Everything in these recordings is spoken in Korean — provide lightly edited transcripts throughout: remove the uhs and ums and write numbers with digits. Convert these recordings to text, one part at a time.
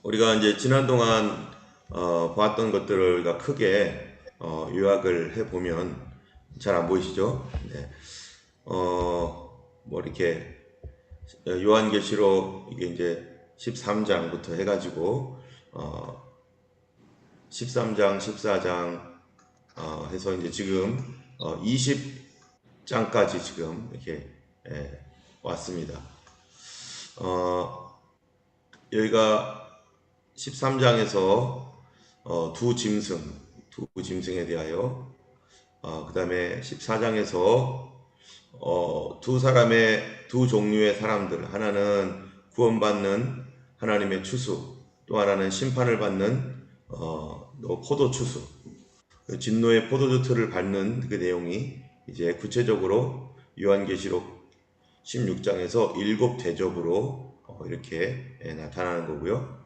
우리가 이제 지난 동안 보았던 것들을 우리가 크게 요약을 해 보면 잘 안 보이시죠? 네. 뭐 이렇게 요한계시록 이게 이제 13장부터 해가지고 어, 13장, 14장 해서 이제 지금 20장까지 지금 이렇게 왔습니다. 어, 여기가 13장에서 두 짐승에 대하여 그 다음에 14장에서 두 종류의 사람들, 하나는 구원받는 하나님의 추수, 또 하나는 심판을 받는 포도 추수, 그 진노의 포도주 틀을 밟는 그 내용이 이제 구체적으로 요한계시록 16장에서 일곱 대접으로 이렇게 나타나는 거고요.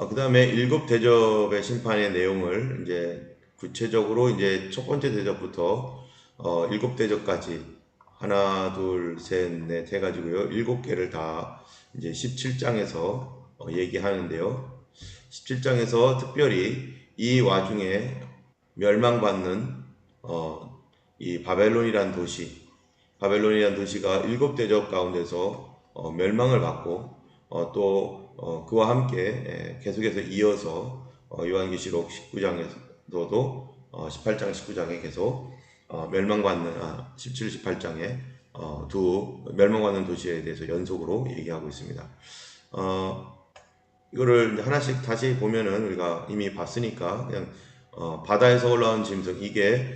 그 다음에 일곱 대접의 심판의 내용을 이제 구체적으로 이제 첫 번째 대접부터 일곱 대접까지 하나, 둘, 셋, 넷 해가지고요. 일곱 개를 다 이제 17장에서 얘기하는데요. 17장에서 특별히 이 와중에 멸망받는 이 바벨론이란 도시가 일곱 대접 가운데서 멸망을 받고 또 그와 함께 계속해서 이어서 요한계시록 19장에서도 18장 19장에 계속 멸망받는 17, 18장에 두 멸망받는 도시에 대해서 연속으로 얘기하고 있습니다. 이거를 하나씩 다시 보면은 우리가 이미 봤으니까 그냥 바다에서 올라온 짐승 이게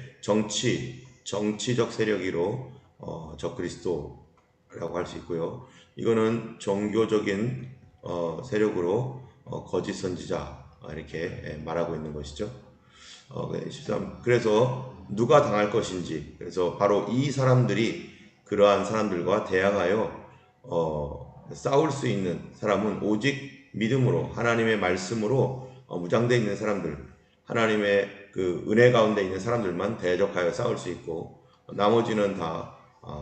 정치적 세력이로 적그리스도라고 할 수 있고요. 이거는 종교적인 세력으로 거짓 선지자 이렇게 말하고 있는 것이죠. 13. 그래서 누가 당할 것인지, 그래서 바로 이 사람들이 그러한 사람들과 대항하여 싸울 수 있는 사람은 오직 믿음으로 하나님의 말씀으로 무장되어 있는 사람들, 하나님의 그 은혜 가운데 있는 사람들만 대적하여 싸울 수 있고 나머지는 다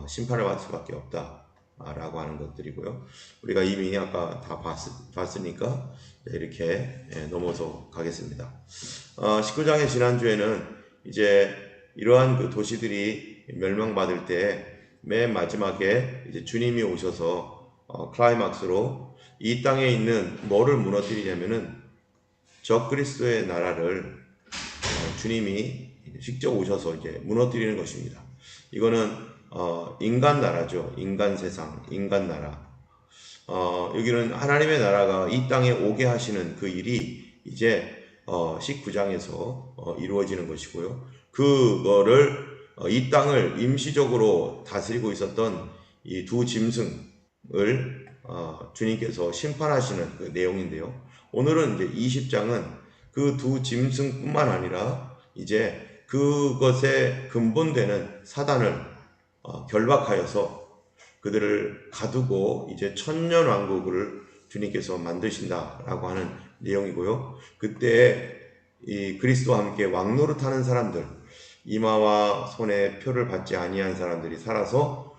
심판을 받을 수밖에 없다 라고 하는 것들이고요. 우리가 이미 아까 다 봤으니까 이렇게 넘어서 가겠습니다. 19장의 지난주에는 이제 이러한 그 도시들이 멸망받을 때 맨 마지막에 이제 주님이 오셔서 클라이막스로 이 땅에 있는 뭐를 무너뜨리냐면은 적그리스도의 나라를 주님이 직접 오셔서 이제 무너뜨리는 것입니다. 이거는 인간 나라죠. 인간 세상, 인간 나라. 여기는 하나님의 나라가 이 땅에 오게 하시는 그 일이 이제 19장에서 이루어지는 것이고요. 그거를 이 땅을 임시적으로 다스리고 있었던 이 두 짐승을 주님께서 심판하시는 그 내용인데요. 오늘은 이제 20장은 그 두 짐승뿐만 아니라 이제 그것의 근본되는 사단을 결박하여서 그들을 가두고 이제 천년 왕국을 주님께서 만드신다라고 하는 내용이고요. 그때 이 그리스도와 함께 왕노릇하는 사람들, 이마와 손에 표를 받지 아니한 사람들이 살아서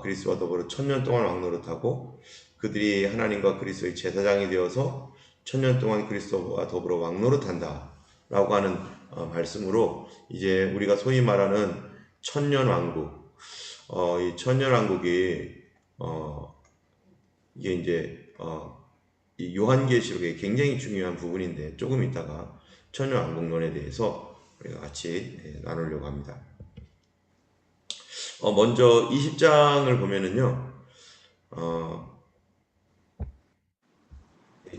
그리스도와 더불어 천년 동안 왕노릇하고 그들이 하나님과 그리스도의 제사장이 되어서 천년 동안 그리스도와 더불어 왕노릇한다라고 하는 말씀으로 이제 우리가 소위 말하는 천년 왕국, 이 천년 왕국이 이게 이제 이 요한계시록의 굉장히 중요한 부분인데 조금 이따가 천년 왕국론에 대해서 우리가 같이 나누려고 합니다. 먼저 20장을 보면은요,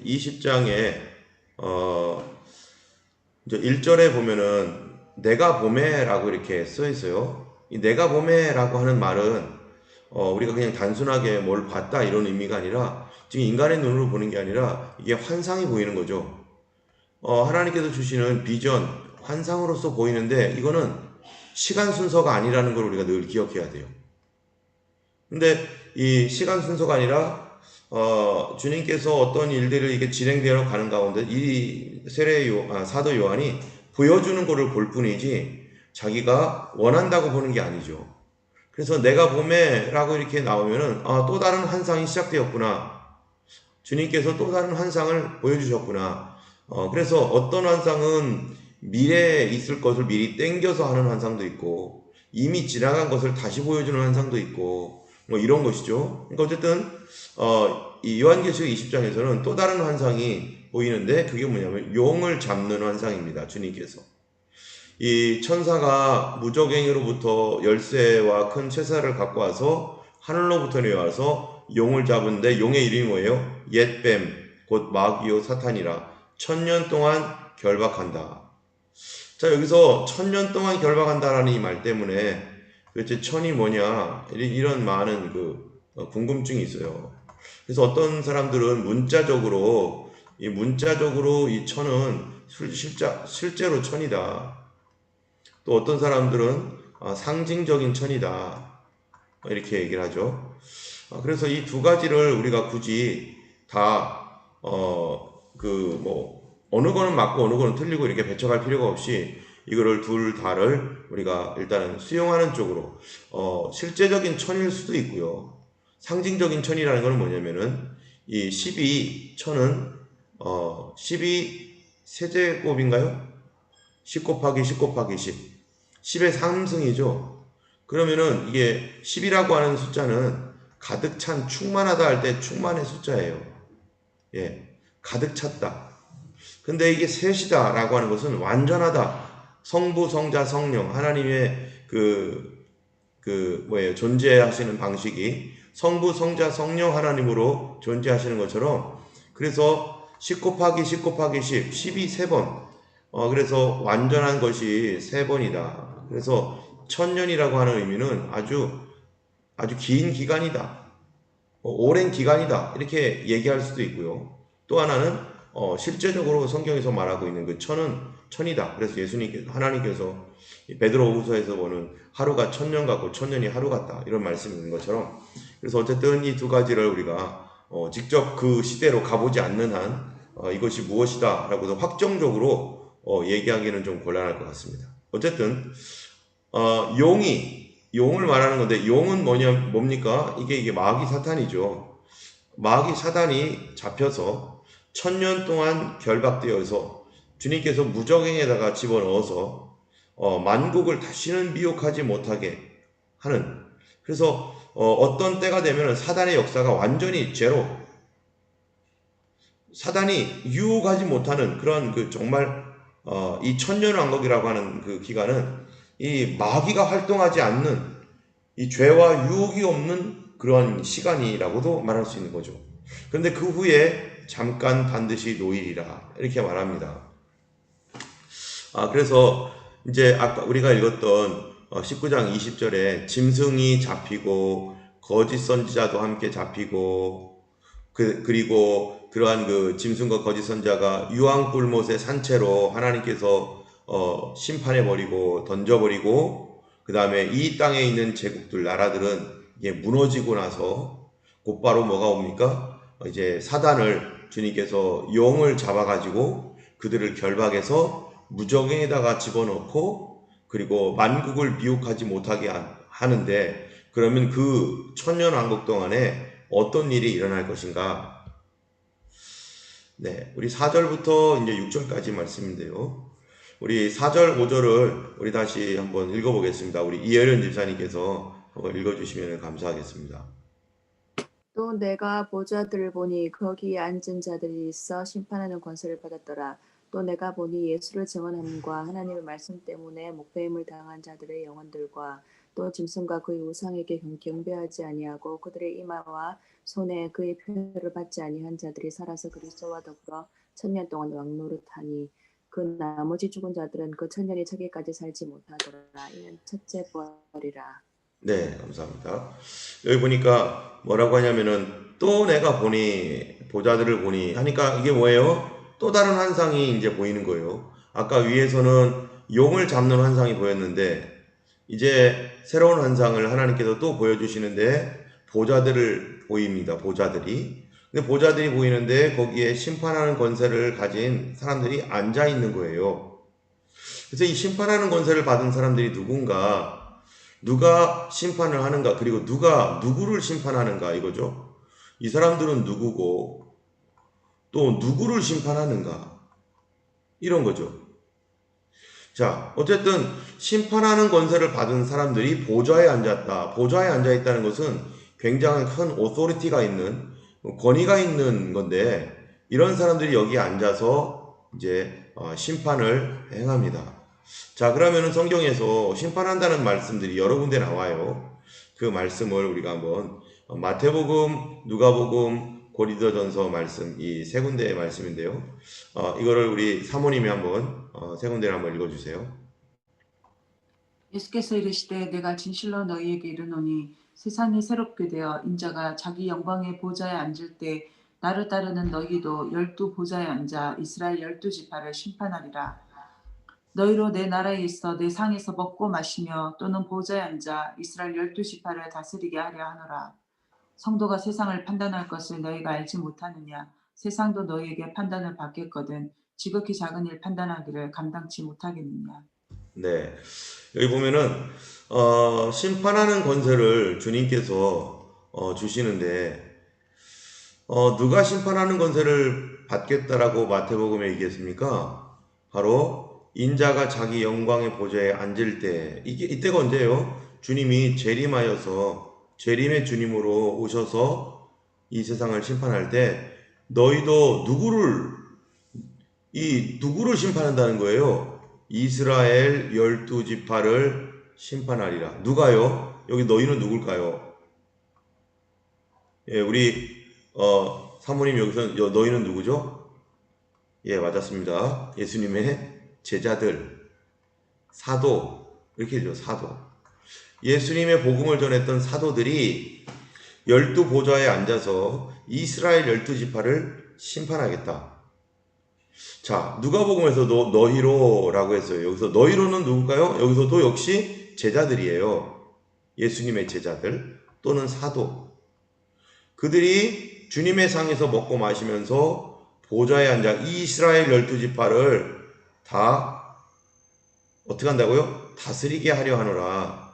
20장에 이제 1절에 보면은 내가 보매라고 이렇게 써 있어요. 이 내가 보매라고 하는 말은 우리가 그냥 단순하게 뭘 봤다 이런 의미가 아니라 지금 인간의 눈으로 보는 게 아니라 이게 환상이 보이는 거죠. 하나님께서 주시는 비전, 환상으로서 보이는데 이거는 시간 순서가 아니라는 걸 우리가 늘 기억해야 돼요. 근데 이 시간 순서가 아니라 주님께서 어떤 일들을 이게 진행되어 가는 가운데 이 사도 요한이 보여주는 것을 볼 뿐이지 자기가 원한다고 보는 게 아니죠. 그래서 내가 봄에라고 이렇게 나오면은 또 다른 환상이 시작되었구나. 주님께서 또 다른 환상을 보여주셨구나. 그래서 어떤 환상은 미래에 있을 것을 미리 땡겨서 하는 환상도 있고, 이미 지나간 것을 다시 보여주는 환상도 있고, 뭐 이런 것이죠. 그러니까 어쨌든, 이 요한계시록 20장에서는 또 다른 환상이 보이는데, 그게 뭐냐면 용을 잡는 환상입니다. 주님께서. 이 천사가 무적행으로부터 열쇠와 큰 채사를 갖고 와서 하늘로부터 내려와서 용을 잡은데, 용의 이름이 뭐예요? 옛뱀, 곧 마귀요 사탄이라 1000년 동안 결박한다. 자, 여기서 1000년 동안 결박한다라는 이 말 때문에 도대체 천이 뭐냐 이런 많은 궁금증이 있어요. 그래서 어떤 사람들은 문자적으로 이 천은 실제로 천이다. 또 어떤 사람들은 상징적인 천이다. 이렇게 얘기를 하죠. 그래서 이 두 가지를 우리가 굳이 다, 어느 거는 맞고 어느 거는 틀리고 이렇게 배척할 필요가 없이 이거를 둘 다를 우리가 일단은 수용하는 쪽으로, 실제적인 천일 수도 있고요. 상징적인 천이라는 것은 뭐냐면은 이 12천은, 12 세제곱인가요? 10 곱하기 10 곱하기 10. 10의 3승이죠. 그러면은 이게 10이라고 하는 숫자는 가득 찬, 충만하다 할 때 충만의 숫자예요. 예. 가득 찼다. 근데 이게 셋이다라고 하는 것은 완전하다. 성부, 성자, 성령, 하나님의 존재하시는 방식이 성부, 성자, 성령 하나님으로 존재하시는 것처럼, 그래서 10 곱하기 10 곱하기 10, 10이 3번. 그래서 완전한 것이 3번이다. 그래서 1000년이라고 하는 의미는 아주 긴 기간이다. 오랜 기간이다. 이렇게 얘기할 수도 있고요. 또 하나는 실제적으로 성경에서 말하고 있는 그 천이다. 그래서 하나님께서 베드로후서에서 보는 하루가 1000년 같고 1000년이 하루 같다. 이런 말씀이 있는 것처럼, 그래서 어쨌든 이 두 가지를 우리가 직접 그 시대로 가보지 않는 한 이것이 무엇이다 라고도 확정적으로 얘기하기는 좀 곤란할 것 같습니다. 어쨌든 용을 말하는 건데, 용은 뭡니까? 이게 마귀 사탄이죠. 마귀 사탄이 잡혀서 1000년 동안 결박되어서 주님께서 무적행에다가 집어넣어서 만국을 다시는 미혹하지 못하게 하는, 그래서 어떤 때가 되면 사단의 역사가 완전히 제로, 사단이 유혹하지 못하는 그런 정말 이 천년왕국이라고 하는 그 기간은 이 마귀가 활동하지 않는, 이 죄와 유혹이 없는 그러한 시간이라고도 말할 수 있는 거죠. 그런데 그 후에 잠깐 반드시 노일이라 이렇게 말합니다. 그래서 이제 아까 우리가 읽었던 19장 20절에 짐승이 잡히고 거짓 선지자도 함께 잡히고, 그리고 그러한 그 짐승과 거짓 선자가 유황 뿔못의 산채로 하나님께서 심판해버리고 던져버리고, 그 다음에 이 땅에 있는 제국들, 나라들은 이게 무너지고 나서 곧바로 뭐가 옵니까? 이제 사단을 주님께서 용을 잡아가지고 그들을 결박해서 무정행에다가 집어넣고, 그리고 만국을 미혹하지 못하게 하는데, 그러면 그 천년왕국 동안에 어떤 일이 일어날 것인가? 네, 우리 4절부터 이제 6절까지 말씀인데요. 우리 4절, 5절을 우리 다시 한번 읽어보겠습니다. 우리 이혜련 집사님께서 한번 읽어주시면 감사하겠습니다. 또 내가 보좌들을 보니 거기에 앉은 자들이 있어 심판하는 권세를 받았더라. 또 내가 보니 예수를 증언함과 하나님의 말씀 때문에 목배임을 당한 자들의 영혼들과 또 짐승과 그의 우상에게 경배하지 아니하고 그들의 이마와 손에 그의 표를 받지 아니한 자들이 살아서 그리스도와 더불어 1000년 동안 왕노릇하니 그 나머지 죽은 자들은 그 1000년이 차기까지 살지 못하더라. 이는 첫째 부활이라. 네, 감사합니다. 여기 보니까 뭐라고 하냐면은 또 내가 보니, 보좌들을 보니 하니까 이게 뭐예요? 또 다른 환상이 이제 보이는 거예요. 아까 위에서는 용을 잡는 환상이 보였는데 이제 새로운 환상을 하나님께서 또 보여주시는데, 보좌들을 보입니다. 보좌들이. 근데 보좌들이 보이는데 거기에 심판하는 권세를 가진 사람들이 앉아 있는 거예요. 그래서 이 심판하는 권세를 받은 사람들이 누가 심판을 하는가, 그리고 누가 누구를 심판하는가, 이거죠. 이 사람들은 누구고, 또 누구를 심판하는가? 이런 거죠. 자, 어쨌든 심판하는 권세를 받은 사람들이 보좌에 앉았다. 보좌에 앉아 있다는 것은 굉장히 큰 오토리티가 있는, 권위가 있는 건데, 이런 사람들이 여기 앉아서 이제 심판을 행합니다. 자, 그러면은 성경에서 심판한다는 말씀들이 여러 군데 나와요. 그 말씀을 우리가 한번 마태복음, 누가복음, 고린도전서 말씀 이 세 군데의 말씀인데요. 이거를 우리 사모님이 한번 세 군데를 한번 읽어주세요. 예수께서 이르시되 내가 진실로 너희에게 이르노니 세상이 새롭게 되어 인자가 자기 영광의 보좌에 앉을 때 나를 따르는 너희도 12 보좌에 앉아 이스라엘 12 지파를 심판하리라. 너희로 내 나라에 있어 내 상에서 먹고 마시며 또는 보좌에 앉아 이스라엘 12 지파를 다스리게 하려 하노라. 성도가 세상을 판단할 것을 너희가 알지 못하느냐. 세상도 너희에게 판단을 받겠거든 지극히 작은 일 판단하기를 감당치 못하겠느냐. 네, 여기 보면은 심판하는 권세를 주님께서 주시는데 누가 심판하는 권세를 받겠다라고 마태복음에 얘기했습니까? 바로 인자가 자기 영광의 보좌에 앉을 때, 이때가 언제예요? 주님이 재림하여서 재림의 주님으로 오셔서 이 세상을 심판할 때 너희도 누구를 심판한다는 거예요? 이스라엘 12 지파를 심판하리라. 누가요? 여기 너희는 누굴까요? 예, 우리 사모님 여기서 너희는 누구죠? 예, 맞았습니다. 예수님의 제자들, 사도, 이렇게 되죠. 사도. 예수님의 복음을 전했던 사도들이 12 보좌에 앉아서 이스라엘 12 지파를 심판하겠다. 자, 누가복음에서도 너희로라고 했어요. 여기서 너희로는 누굴까요? 여기서도 역시 제자들이에요. 예수님의 제자들 또는 사도. 그들이 주님의 상에서 먹고 마시면서 보좌에 앉아 이스라엘 12 지파를 다 어떻게 한다고요? 다스리게 하려 하노라.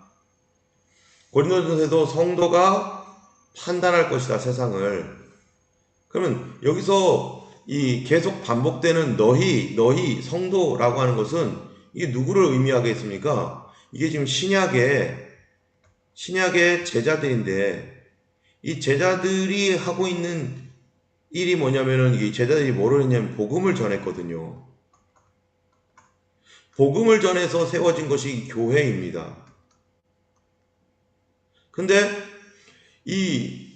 고린도전서에도 성도가 판단할 것이다, 세상을. 그러면 여기서 이 계속 반복되는 너희, 성도라고 하는 것은 이게 누구를 의미하겠습니까? 이게 지금 신약의 제자들인데 이 제자들이 하고 있는 일이 뭐냐면은 이 제자들이 뭐를 했냐면 복음을 전했거든요. 복음을 전해서 세워진 것이 교회입니다. 근데 이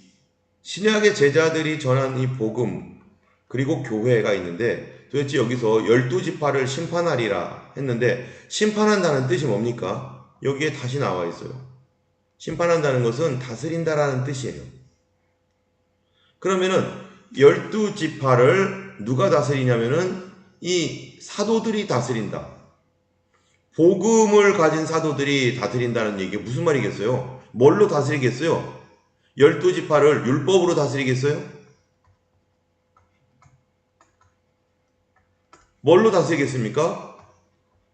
신약의 제자들이 전한 이 복음 그리고 교회가 있는데 도대체 여기서 12 지파를 심판하리라 했는데 심판한다는 뜻이 뭡니까? 여기에 다시 나와 있어요. 심판한다는 것은 다스린다라는 뜻이에요. 그러면은 12 지파를 누가 다스리냐면은 이 사도들이 다스린다. 복음을 가진 사도들이 다스린다는 얘기 무슨 말이겠어요? 뭘로 다스리겠어요? 12 지파를 율법으로 다스리겠어요? 뭘로 다스리겠습니까?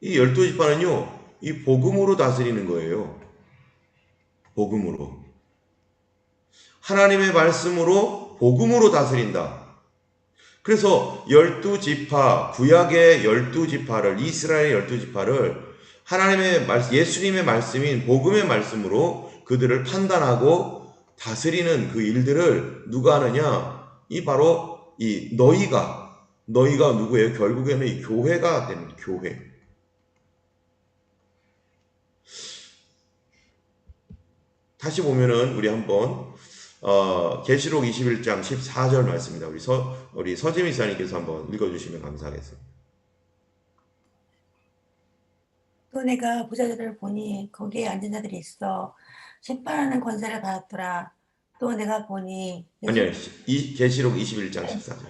이 12 지파는요, 이 복음으로 다스리는 거예요. 복음으로. 하나님의 말씀으로 복음으로 다스린다. 그래서 12 지파, 구약의 12 지파를, 이스라엘의 12 지파를 하나님의 말씀, 예수님의 말씀인 복음의 말씀으로 그들을 판단하고 다스리는 그 일들을 누가 하느냐? 이 바로 이 너희가 누구예요? 결국에는 이 교회가 되는 교회. 다시 보면은 우리 한번 계시록 21장 14절 말씀입니다. 우리 서지미 사님께서 한번 읽어주시면 감사하겠습니다. 또 내가 보좌들을 보니 거기에 앉은 자들이 있어 심판하는 권세를 받았더라. 또 내가 보니 아니요, 계시록 21장 14절.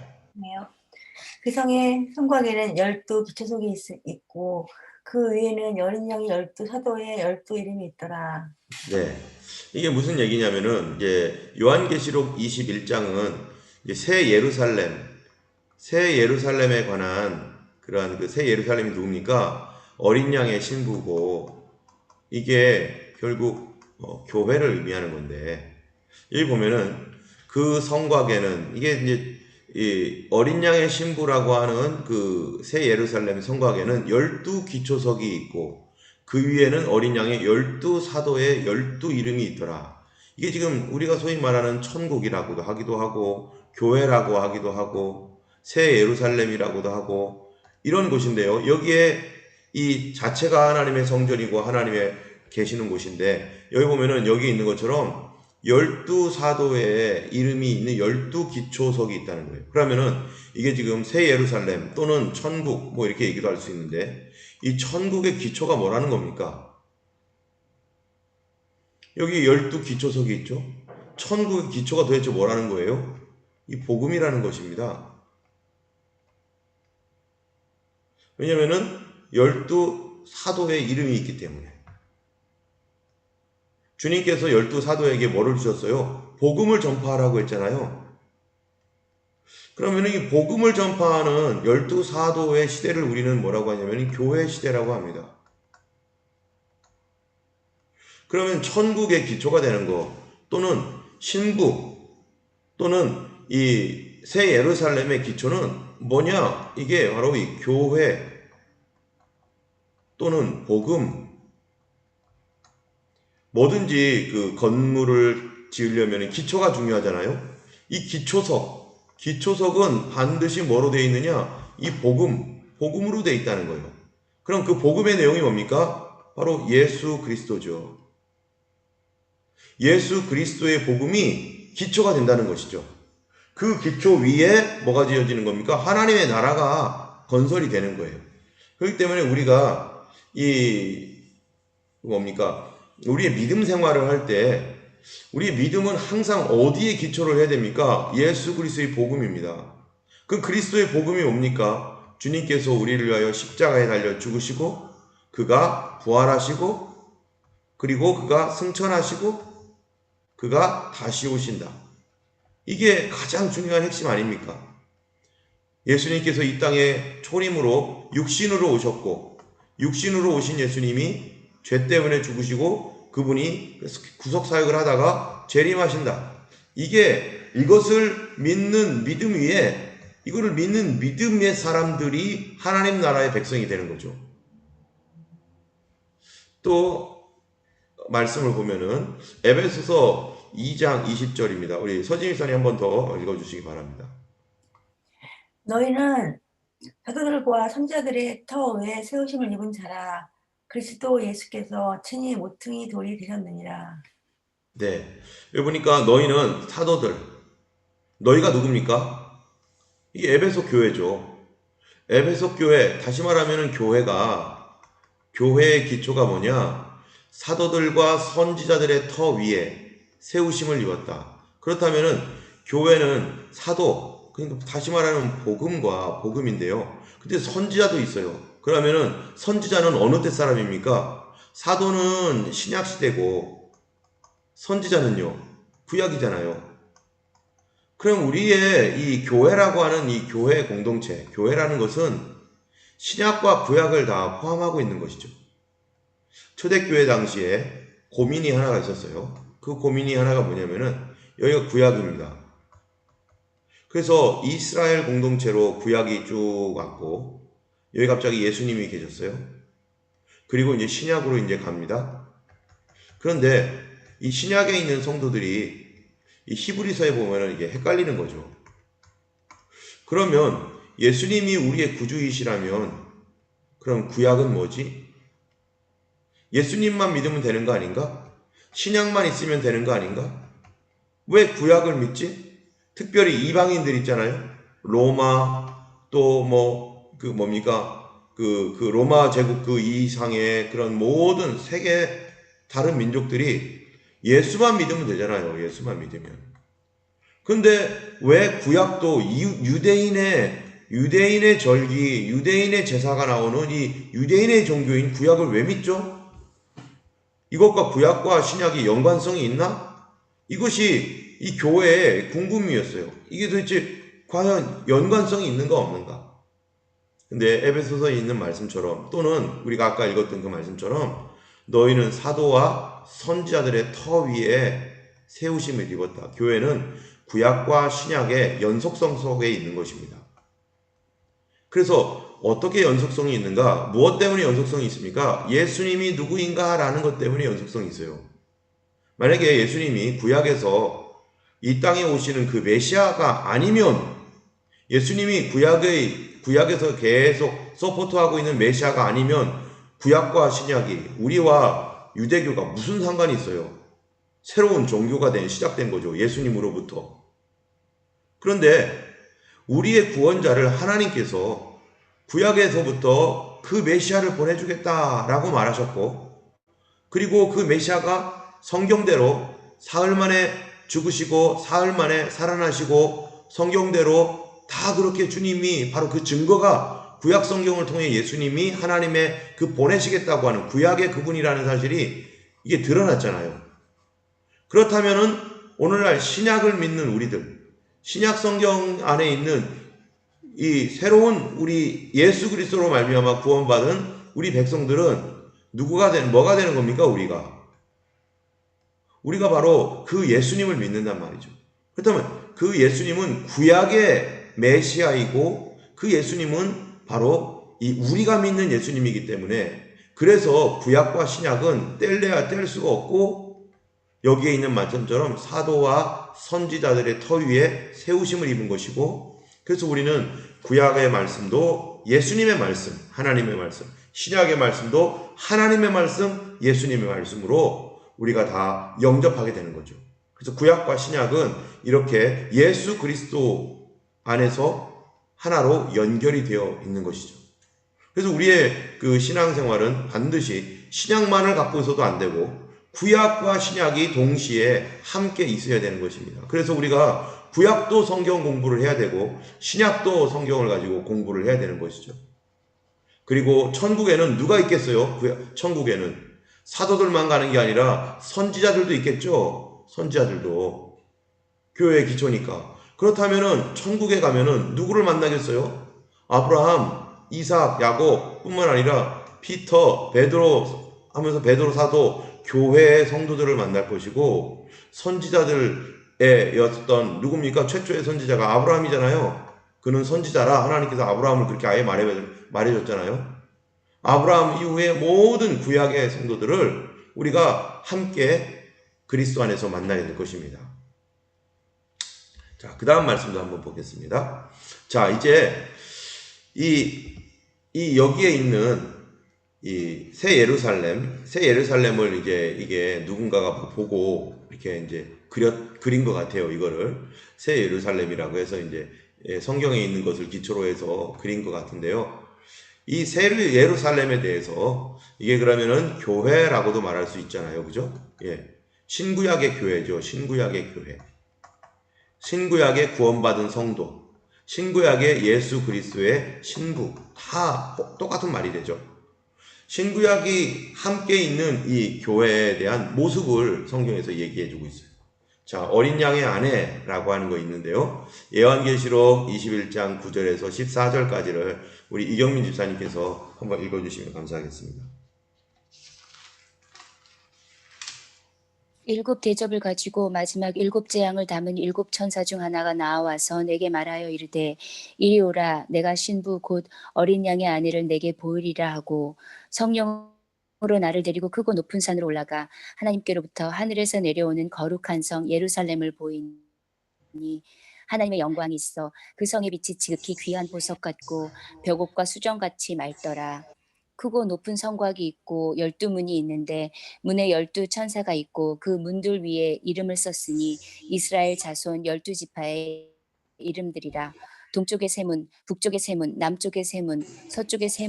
그 성의 성곽에는 12 기초석이 있고 그 위에는 어린 양이 12 사도의 12 이름이 있더라. 네, 이게 무슨 얘기냐면은 이제 요한계시록 21장은 이제 새 예루살렘에 관한 그러한 그 새 예루살렘이 누굽니까? 어린 양의 신부고 이게 결국 교회를 의미하는 건데 여기 보면은 그 성곽에는 이게 이제 이 어린 양의 신부라고 하는 그 새 예루살렘 성곽에는 12기초석이 있고 그 위에는 어린 양의 12사도의 12이름이 있더라. 이게 지금 우리가 소위 말하는 천국이라고도 하기도 하고 교회라고 하기도 하고 새 예루살렘이라고도 하고 이런 곳인데요. 여기에 이 자체가 하나님의 성전이고 하나님의 계시는 곳인데 여기 보면은 여기 있는 것처럼 12사도의 이름이 있는 12기초석이 있다는 거예요. 그러면은 이게 지금 새 예루살렘 또는 천국 뭐 이렇게 얘기도 할 수 있는데 이 천국의 기초가 뭐라는 겁니까? 여기 12기초석이 있죠. 천국의 기초가 도대체 뭐라는 거예요? 이 복음이라는 것입니다. 왜냐면은 12사도의 이름이 있기 때문에. 주님께서 12사도에게 뭐를 주셨어요? 복음을 전파하라고 했잖아요. 그러면 이 복음을 전파하는 12사도의 시대를 우리는 뭐라고 하냐면 교회 시대라고 합니다. 그러면 천국의 기초가 되는 거 또는 신부 또는 이 새 예루살렘의 기초는 뭐냐? 이게 바로 이 교회 또는 복음. 뭐든지 그 건물을 지으려면 기초가 중요하잖아요. 이 기초석은 반드시 뭐로 되어 있느냐? 이 복음으로 되어 있다는 거예요. 그럼 그 복음의 내용이 뭡니까? 바로 예수 그리스도죠. 예수 그리스도의 복음이 기초가 된다는 것이죠. 그 기초 위에 뭐가 지어지는 겁니까? 하나님의 나라가 건설이 되는 거예요. 그렇기 때문에 우리가 우리의 믿음 생활을 할 때 우리의 믿음은 항상 어디에 기초를 해야 됩니까? 예수 그리스도의 복음입니다. 그 그리스도의 복음이 뭡니까? 주님께서 우리를 위하여 십자가에 달려 죽으시고 그가 부활하시고 그리고 그가 승천하시고 그가 다시 오신다. 이게 가장 중요한 핵심 아닙니까? 예수님께서 이 땅에 초림으로 육신으로 오셨고 육신으로 오신 예수님이 죄 때문에 죽으시고 그분이 구속사역을 하다가 재림하신다. 이것을 믿는 믿음 위에 이거를 믿는 믿음의 사람들이 하나님 나라의 백성이 되는 거죠. 또 말씀을 보면은 에베소서 2장 20절입니다. 우리 서진 목사님 한 번 더 읽어주시기 바랍니다. 너희는 사도들과 선자들의 터 위에 세우심을 입은 자라. 그리스도 예수께서 친히 모퉁이 돌이 되셨느니라. 네, 여기 보니까 너희는 사도들, 너희가 누굽니까? 이게 에베소 교회죠. 에베소 교회, 다시 말하면 교회의 기초가 뭐냐? 사도들과 선지자들의 터 위에 세우심을 입었다. 그렇다면은 교회는 사도, 그러니까 다시 말하면 복음인데요. 근데 선지자도 있어요. 그러면은 선지자는 어느 때 사람입니까? 사도는 신약 시대고 선지자는요 구약이잖아요. 그럼 우리의 이 교회라고 하는 이 교회 공동체, 교회라는 것은 신약과 구약을 다 포함하고 있는 것이죠. 초대교회 당시에 고민이 하나가 있었어요. 그 고민이 하나가 뭐냐면은 여기가 구약입니다. 그래서 이스라엘 공동체로 구약이 쭉 왔고 여기 갑자기 예수님이 계셨어요. 그리고 이제 신약으로 이제 갑니다. 그런데 이 신약에 있는 성도들이 이 히브리서에 보면은 이게 헷갈리는 거죠. 그러면 예수님이 우리의 구주이시라면 그럼 구약은 뭐지? 예수님만 믿으면 되는 거 아닌가? 신약만 있으면 되는 거 아닌가? 왜 구약을 믿지? 특별히 이방인들 있잖아요. 로마 또 그 로마 제국 그 이상의 그런 모든 세계 다른 민족들이 예수만 믿으면 되잖아요. 예수만 믿으면. 근데 왜 구약도 유대인의 절기, 유대인의 제사가 나오는 이 유대인의 종교인 구약을 왜 믿죠? 이것과 구약과 신약이 연관성이 있나? 이것이 이 교회의 궁금이었어요. 이게 도대체 과연 연관성이 있는가 없는가? 근데 에베소서에 있는 말씀처럼 또는 우리가 아까 읽었던 그 말씀처럼 너희는 사도와 선지자들의 터 위에 세우심을 입었다. 교회는 구약과 신약의 연속성 속에 있는 것입니다. 그래서 어떻게 연속성이 있는가? 무엇 때문에 연속성이 있습니까? 예수님이 누구인가 라는 것 때문에 연속성이 있어요. 만약에 예수님이 구약에서 이 땅에 오시는 그 메시아가 아니면, 예수님이 구약에서 계속 서포트하고 있는 메시아가 아니면 구약과 신약이 우리와 유대교가 무슨 상관이 있어요? 새로운 종교가 시작된 거죠. 예수님으로부터. 그런데 우리의 구원자를 하나님께서 구약에서부터 그 메시아를 보내주겠다라고 말하셨고, 그리고 그 메시아가 성경대로 사흘 만에 죽으시고 사흘 만에 살아나시고, 성경대로 다 그렇게 주님이, 바로 그 증거가 구약 성경을 통해 예수님이 하나님의 그 보내시겠다고 하는 구약의 그분이라는 사실이 이게 드러났잖아요. 그렇다면은 오늘날 신약을 믿는 우리들, 신약 성경 안에 있는 이 새로운 우리 예수 그리스도로 말미암아 구원받은 우리 백성들은 뭐가 되는 겁니까? 우리가 바로 그 예수님을 믿는단 말이죠. 그렇다면 그 예수님은 구약의 메시아이고, 그 예수님은 바로 이 우리가 믿는 예수님이기 때문에, 그래서 구약과 신약은 뗄래야 뗄 수가 없고, 여기에 있는 말씀처럼 사도와 선지자들의 터 위에 세우심을 입은 것이고, 그래서 우리는 구약의 말씀도 예수님의 말씀, 하나님의 말씀, 신약의 말씀도 하나님의 말씀, 예수님의 말씀으로 우리가 다 영접하게 되는 거죠. 그래서 구약과 신약은 이렇게 예수 그리스도 안에서 하나로 연결이 되어 있는 것이죠. 그래서 우리의 그 신앙생활은 반드시 신약만을 갖고 있어도 안 되고 구약과 신약이 동시에 함께 있어야 되는 것입니다. 그래서 우리가 구약도 성경 공부를 해야 되고 신약도 성경을 가지고 공부를 해야 되는 것이죠. 그리고 천국에는 누가 있겠어요? 천국에는 사도들만 가는 게 아니라 선지자들도 있겠죠. 선지자들도 교회의 기초니까. 그렇다면은 천국에 가면은 누구를 만나겠어요? 아브라함, 이삭, 야곱 뿐만 아니라 피터, 베드로 하면서 베드로 사도, 교회의 성도들을 만날 것이고, 선지자들의 였던 누굽니까? 최초의 선지자가 아브라함이잖아요. 그는 선지자라 하나님께서 아브라함을 그렇게 아예 말해줬잖아요. 아브라함 이후에 모든 구약의 성도들을 우리가 함께 그리스도 안에서 만나게 될 것입니다. 자, 그 다음 말씀도 한번 보겠습니다. 자, 이제 여기에 있는 이 새 예루살렘을 이게 누군가가 보고 이렇게 이제 그린 것 같아요. 이거를 새 예루살렘이라고 해서 이제 성경에 있는 것을 기초로 해서 그린 것 같은데요. 이 새 예루살렘에 대해서 이게 그러면은 교회라고도 말할 수 있잖아요. 그죠? 예. 신구약의 교회죠. 신구약의 교회. 신구약의 구원받은 성도. 신구약의 예수 그리스도의 신부. 다 똑같은 말이 되죠. 신구약이 함께 있는 이 교회에 대한 모습을 성경에서 얘기해 주고 있어요. 자, 어린 양의 아내라고 하는 거 있는데요. 요한계시록 21장 9절에서 14절까지를 우리 이경민 집사님께서 한번 읽어주시면 감사하겠습니다. 7 대접을 가지고 마지막 7 재앙을 담은 7 천사 중 하나가 나와서 내게 말하여 이르되 이리 오라, 내가 신부 곧 어린 양의 아내를 내게 보이리라 하고 성령으로 나를 데리고 크고 높은 산으로 올라가 하나님께로부터 하늘에서 내려오는 거룩한 성 예루살렘을 보이니 하나님의 영광이 있어 그 성의 빛이 지극히 귀한 보석 같고 벽옥과 수정같이 맑더라. 크고 높은 성곽이 있고 12문이 있는데 문에 12 천사가 있고 그 문들 위에 이름을 썼으니 이스라엘 자손 12지파의 이름들이라. 동쪽의 세 문, 북쪽의 세 문, 남쪽의 세 문, 서쪽의 세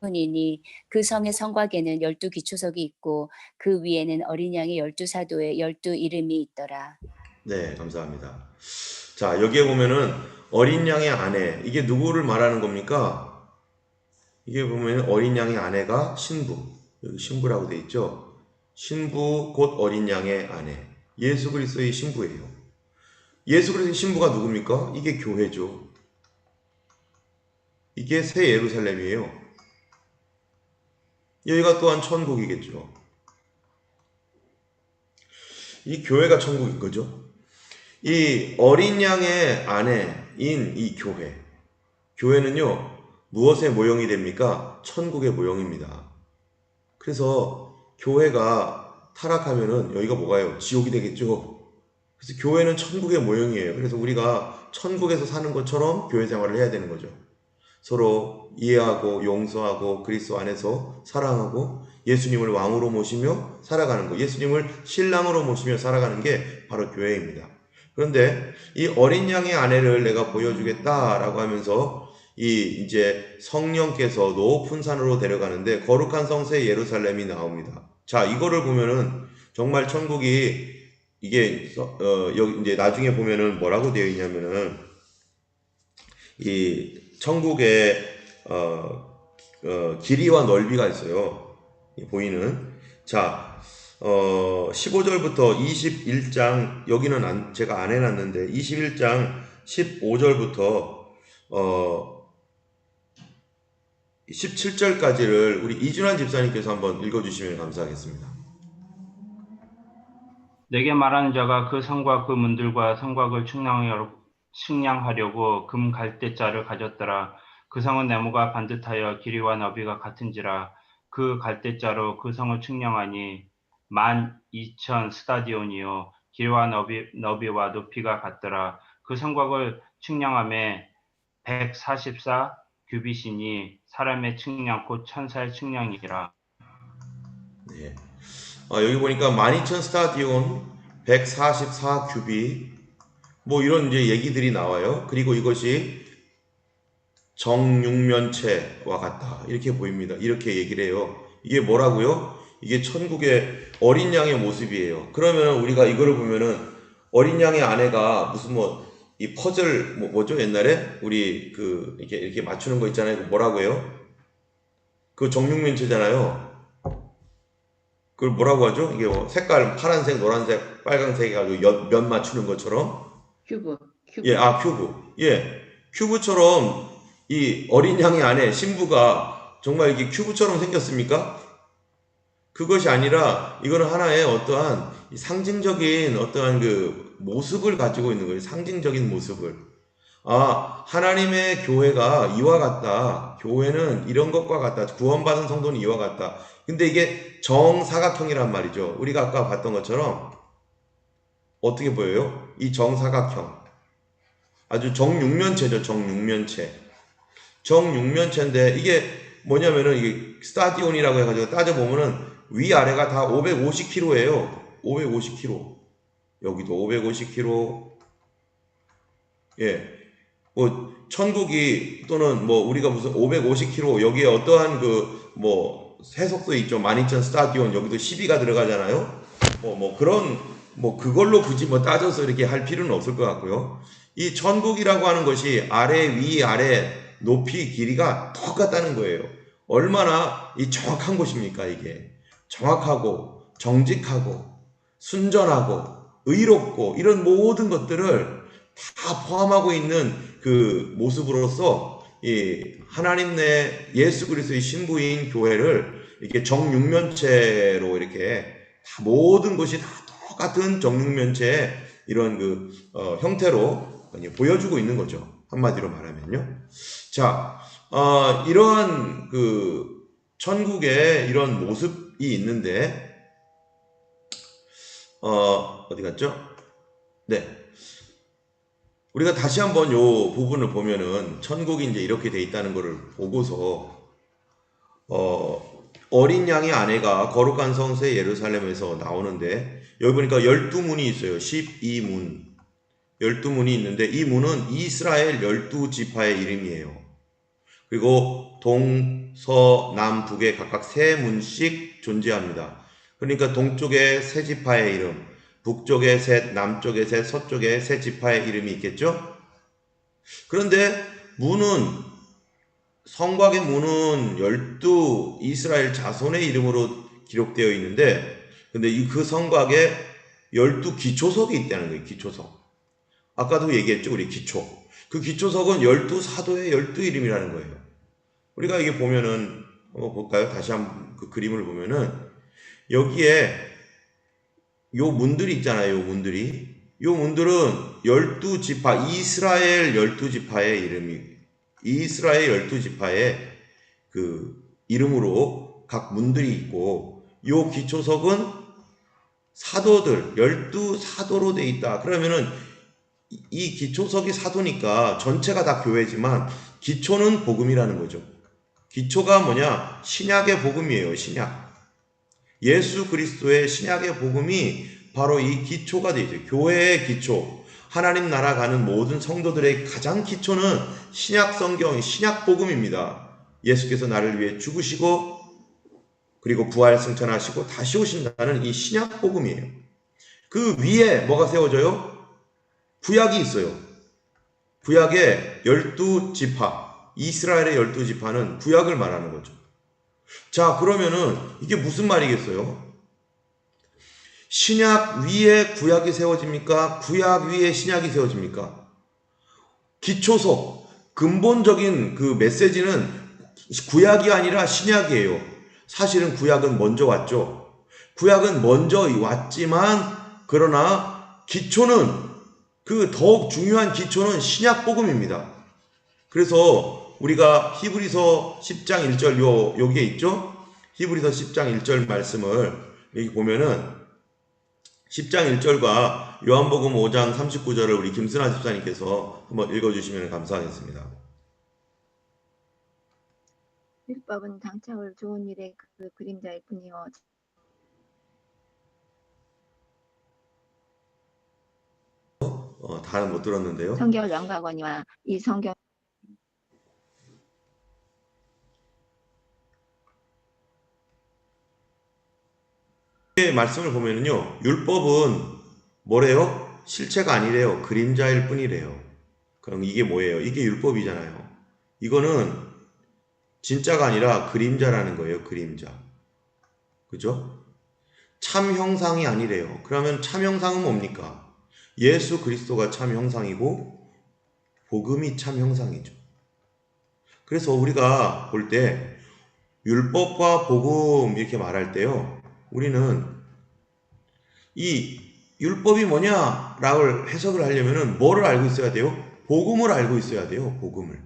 문이니 그 성의 성곽에는 12 기초석이 있고 그 위에는 어린 양의 12 사도의 12 이름이 있더라. 네, 감사합니다. 자, 여기에 보면은 어린 양의 아내, 이게 누구를 말하는 겁니까? 이게 보면 어린 양의 아내가 신부, 여기 신부라고 돼 있죠. 신부 곧 어린 양의 아내, 예수 그리스도의 신부예요. 예수 그리스도의 신부가 누굽니까? 이게 교회죠. 이게 새 예루살렘이에요. 여기가 또한 천국이겠죠. 이 교회가 천국인 거죠. 이 어린 양의 아내인 이 교회. 교회는요, 무엇의 모형이 됩니까? 천국의 모형입니다. 그래서 교회가 타락하면은 여기가 뭐가요? 지옥이 되겠죠. 그래서 교회는 천국의 모형이에요. 그래서 우리가 천국에서 사는 것처럼 교회 생활을 해야 되는 거죠. 서로 이해하고 용서하고 그리스도 안에서 사랑하고 예수님을 왕으로 모시며 살아가는 거. 예수님을 신랑으로 모시며 살아가는 게 바로 교회입니다. 그런데 이 어린 양의 아내를 내가 보여주겠다라고 하면서 이제 성령께서 높은 산으로 데려가는데 거룩한 성세 예루살렘이 나옵니다. 자, 이거를 보면은 정말 천국이 이게 여기 이제 나중에 보면은 뭐라고 되어 있냐면은 이 천국에 길이와 넓이가 있어요. 보이는. 자, 15절부터 21장 여기는 제가 안 해놨는데 21장 15절부터 17절까지를 우리 이준환 집사님께서 한번 읽어주시면 감사하겠습니다. 내게 말하는 자가 그 성과 그 문들과 성곽을 측량하려고 금 갈대자를 가졌더라. 그 성은 네모가 반듯하여 길이와 너비가 같은지라. 그 갈대자로 그 성을 측량하니 12,000 스타디온이요 길이와 너비와 높이가 같더라. 그 성곽을 측량함에 144 규빗이니 사람의 측량 곧 천사의 측량이라. 네. 여기 보니까 12,000 스타디온, 144 규빗, 뭐 이런 이제 얘기들이 나와요. 그리고 이것이 정육면체와 같다. 이렇게 보입니다. 이렇게 얘기를 해요. 이게 뭐라고요? 이게 천국의 어린 양의 모습이에요. 그러면 우리가 이거를 보면은 어린 양의 아내가 무슨 이 퍼즐 뭐죠? 옛날에 우리 이렇게 맞추는 거 있잖아요. 그 뭐라고 해요? 그 정육면체잖아요. 그걸 뭐라고 하죠? 이게 색깔 파란색, 노란색, 빨간색 해가지고 면 맞추는 것처럼. 큐브. 예, 큐브. 예, 큐브처럼 이 어린 양의 아내 신부가 정말 이게 큐브처럼 생겼습니까? 그것이 아니라 이거는 하나의 어떠한 상징적인 어떠한 그 모습을 가지고 있는 거예요. 상징적인 모습을. 하나님의 교회가 이와 같다. 교회는 이런 것과 같다. 구원받은 성도는 이와 같다. 근데 이게 정사각형이란 말이죠. 우리가 아까 봤던 것처럼 어떻게 보여요? 이 정사각형. 아주 정육면체죠. 정육면체. 정육면체인데 이게 뭐냐면은 이게 스타디온이라고 해가지고 따져보면은 위아래가 다 550kg예요. 550kg. 여기도 550kg. 예. 천국이 또는 우리가 무슨 550kg 여기에 어떠한 해석도 있죠. 12,000 스타디온 여기도 12가 들어가잖아요. 그런 그걸로 굳이 따져서 이렇게 할 필요는 없을 것 같고요. 이 천국이라고 하는 것이 아래 위 아래 높이 길이가 똑같다는 거예요. 얼마나 이 정확한 곳입니까? 이게 정확하고 정직하고 순전하고 의롭고 이런 모든 것들을 다 포함하고 있는 그 모습으로서 이 하나님 내 예수 그리스도의 신부인 교회를 이렇게 정육면체로 이렇게 다 모든 것이 다 똑같은 정육면체의 이런 형태로 보여주고 있는 거죠. 한마디로 말하면요. 자, 이러한 천국의 이런 모습이 있는데, 어디 갔죠? 네. 우리가 다시 한번 요 부분을 보면은 천국이 이제 이렇게 돼 있다는 것을 보고서, 어린 양의 아내가 거룩한 성세 예루살렘에서 나오는데, 여기 보니까 12문이 있어요. 12문. 12문이 있는데, 이 문은 이스라엘 12지파의 이름이에요. 그리고 동, 서, 남, 북에 각각 3문씩 존재합니다. 그러니까 동쪽에 3지파의 이름, 북쪽에 3, 남쪽에 3, 서쪽에 3지파의 이름이 있겠죠? 그런데 성곽의 문은 12 이스라엘 자손의 이름으로 기록되어 있는데, 근데 그 성곽에 12 기초석이 있다는 거예요. 기초석. 아까도 얘기했죠. 우리 기초. 그 기초석은 12 사도의 12 이름이라는 거예요. 우리가 이게 보면은 한번 볼까요? 다시 한번 그 그림을 보면은 여기에 요 문들이 있잖아요. 요 이 문들은 12지파, 이스라엘 12지파의 이름이, 이스라엘 12지파의 그 이름으로 각 문들이 있고, 요 기초석은 사도들, 12사도로 돼 있다. 그러면은 이 기초석이 사도니까 전체가 다 교회지만 기초는 복음이라는 거죠. 기초가 뭐냐? 신약의 복음이에요. 신약. 예수 그리스도의 신약의 복음이 바로 이 기초가 되죠. 교회의 기초. 하나님 나라 가는 모든 성도들의 가장 기초는 신약 성경, 신약 복음입니다. 예수께서 나를 위해 죽으시고 그리고 부활 승천하시고 다시 오신다는 이 신약 복음이에요. 그 위에 뭐가 세워져요? 구약이 있어요. 구약의 12지파, 이스라엘의 12지파는 구약을 말하는 거죠. 자, 그러면은 이게 무슨 말이겠어요? 신약 위에 구약이 세워집니까? 구약 위에 신약이 세워집니까? 기초석, 근본적인 그 메시지는 구약이 아니라 신약이에요. 사실은 구약은 먼저 왔죠. 구약은 먼저 왔지만 그러나 기초는 그 더욱 중요한 기초는 신약 복음입니다. 그래서 우리가 히브리서 10장 1절 여기에 있죠? 히브리서 10장 1절 말씀을 여기 보면은 10장 1절과 요한복음 5장 39절을 우리 김순아 집사님께서 한번 읽어주시면 감사하겠습니다. 율법은 당착을 좋은 일의 그 그림자일 뿐이요 다는 못 들었는데요. 성경 연가거니와 이 성경 말씀을 보면은요, 율법은 뭐래요? 실체가 아니래요. 그림자일 뿐이래요. 그럼 이게 뭐예요? 이게 율법이잖아요. 이거는 진짜가 아니라 그림자라는 거예요. 그림자. 그죠? 참 형상이 아니래요. 그러면 참 형상은 뭡니까? 예수 그리스도가 참 형상이고 복음이 참 형상이죠. 그래서 우리가 볼 때 율법과 복음 이렇게 말할 때요, 우리는 이 율법이 뭐냐라고 해석을 하려면은 뭐를 알고 있어야 돼요? 복음을 알고 있어야 돼요. 복음을.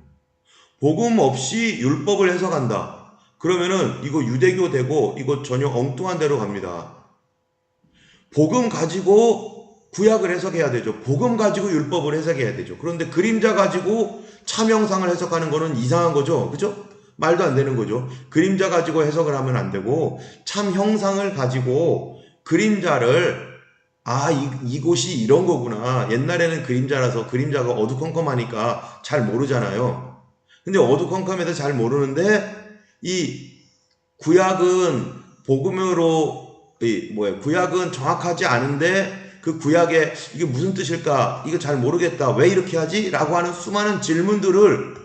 복음 없이 율법을 해석한다. 그러면은 이거 유대교 되고 이거 전혀 엉뚱한 데로 갑니다. 복음 가지고 구약을 해석해야 되죠. 복음 가지고 율법을 해석해야 되죠. 그런데 그림자 가지고 참 형상을 해석하는 거는 이상한 거죠. 그죠? 말도 안 되는 거죠. 그림자 가지고 해석을 하면 안 되고 참 형상을 가지고 그림자를 이곳이 이런 거구나. 옛날에는 그림자라서 그림자가 어두컴컴하니까 잘 모르잖아요. 근데 어두컴컴해서 잘 모르는데 이 구약은 복음으로 구약은 정확하지 않은데 그 구약에 이게 무슨 뜻일까? 이거 잘 모르겠다. 왜 이렇게 하지? 라고 하는 수많은 질문들을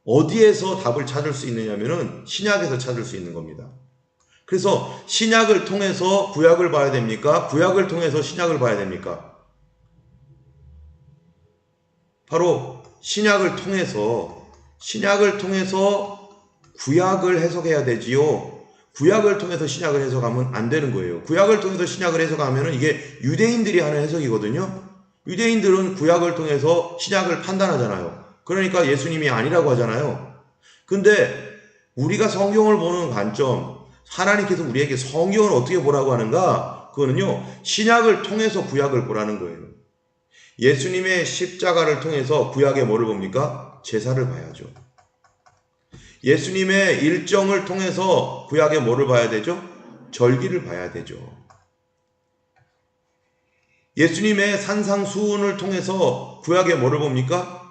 어디에서 답을 찾을 수 있느냐면은 신약에서 찾을 수 있는 겁니다. 그래서 신약을 통해서 구약을 봐야 됩니까? 구약을 통해서 신약을 봐야 됩니까? 바로 신약을 통해서 구약을 해석해야 되지요. 구약을 통해서 신약을 해석하면 안 되는 거예요. 구약을 통해서 신약을 해석하면 이게 유대인들이 하는 해석이거든요. 유대인들은 구약을 통해서 신약을 판단하잖아요. 그러니까 예수님이 아니라고 하잖아요. 근데 우리가 성경을 보는 관점, 하나님께서 우리에게 성경을 어떻게 보라고 하는가? 그거는요, 신약을 통해서 구약을 보라는 거예요. 예수님의 십자가를 통해서 구약의 뭐를 봅니까? 제사를 봐야죠. 예수님의 일정을 통해서 구약의 뭐를 봐야 되죠? 절기를 봐야 되죠. 예수님의 산상수훈을 통해서 구약의 뭐를 봅니까?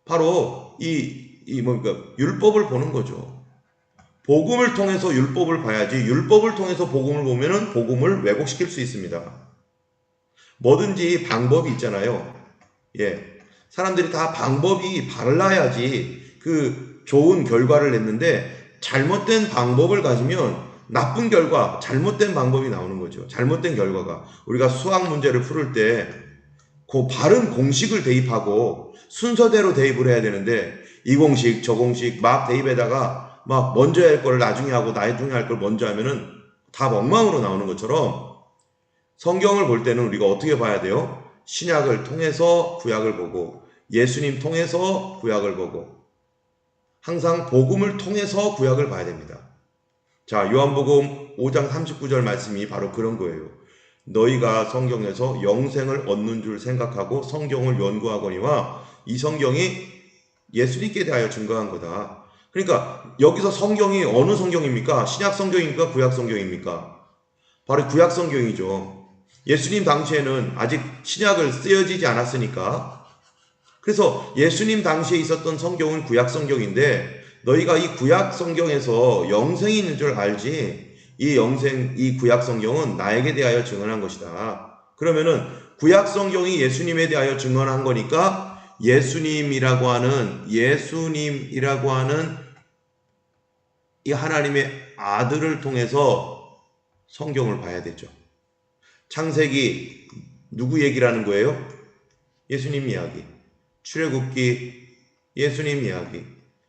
바로 율법을 보는 거죠. 복음을 통해서 율법을 봐야지 율법을 통해서 복음을 보면은 복음을 왜곡시킬 수 있습니다. 뭐든지 방법이 있잖아요. 사람들이 다 방법이 발라야지 그 좋은 결과를 냈는데 잘못된 방법을 가지면 나쁜 결과, 잘못된 방법이 나오는 거죠. 잘못된 결과가. 우리가 수학 문제를 풀을 때 그 바른 공식을 대입하고 순서대로 대입을 해야 되는데 이 공식, 저 공식 막 대입에다가 막 먼저 할 걸 나중에 하고 나중에 할 걸 먼저 하면은 다 엉망으로 나오는 것처럼 성경을 볼 때는 우리가 어떻게 봐야 돼요? 신약을 통해서 구약을 보고 예수님 통해서 구약을 보고 항상 복음을 통해서 구약을 봐야 됩니다. 자, 요한복음 5장 39절 말씀이 바로 그런 거예요. 너희가 성경에서 영생을 얻는 줄 생각하고 성경을 연구하거니와 이 성경이 예수님께 대하여 증거한 거다. 그러니까 여기서 성경이 어느 성경입니까? 신약 성경입니까? 구약 성경입니까? 바로 구약 성경이죠. 예수님 당시에는 아직 신약을 쓰여지지 않았으니까. 그래서 예수님 당시에 있었던 성경은 구약 성경인데 너희가 이 구약 성경에서 영생이 있는 줄 알지 이 구약 성경은 나에게 대하여 증언한 것이다. 그러면은 구약 성경이 예수님에 대하여 증언한 거니까 예수님이라고 하는 이 하나님의 아들을 통해서 성경을 봐야 되죠. 창세기 누구 얘기라는 거예요? 예수님 이야기. 출애굽기 예수님 이야기.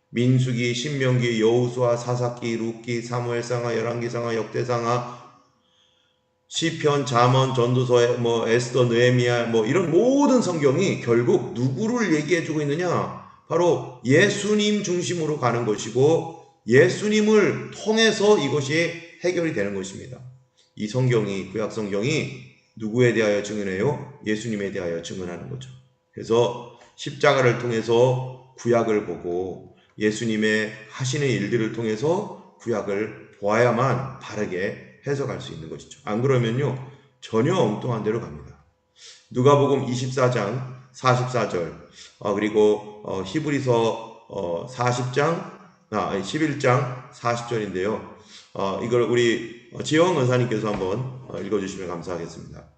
민수기, 신명기, 여호수아, 사사기, 룻기, 사무엘상하, 열왕기상하, 역대상하, 시편, 잠언, 전도서, 에스더, 느헤미야 이런 모든 성경이 결국 누구를 얘기해주고 있느냐? 바로 예수님 중심으로 가는 것이고 예수님을 통해서 이것이 해결이 되는 것입니다. 이 성경이 구약 성경이 누구에 대하여 증언해요? 예수님에 대하여 증언하는 거죠. 그래서 십자가를 통해서 구약을 보고 예수님의 하시는 일들을 통해서 구약을 보아야만 바르게 해석할 수 있는 것이죠. 안 그러면요 전혀 엉뚱한 데로 갑니다. 누가복음 24장 44절 그리고 히브리서 11장 40절인데요. 이걸 우리 지영 원사님께서 한번 읽어주시면 감사하겠습니다.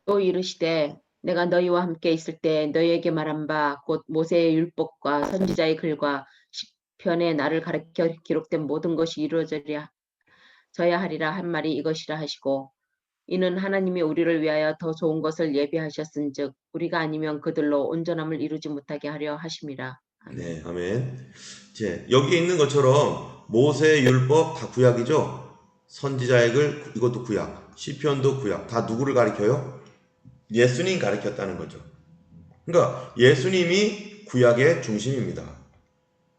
또 이르시되 내가 너희와 함께 있을 때 너희에게 말한 바 곧 모세의 율법과 선지자의 글과 시편에 나를 가르쳐 기록된 모든 것이 이루어져야 하리라 한 말이 이것이라 하시고 이는 하나님이 우리를 위하여 더 좋은 것을 예비하셨은즉 우리가 아니면 그들로 온전함을 이루지 못하게 하려 하심이라. 아멘. 네, 아멘. 이제 여기 있는 것처럼 모세의 율법 다 구약이죠. 선지자의 글 이것도 구약, 시편도 구약. 다 누구를 가리켜요? 예수님 가리켰다는 거죠. 그러니까 예수님이 구약의 중심입니다.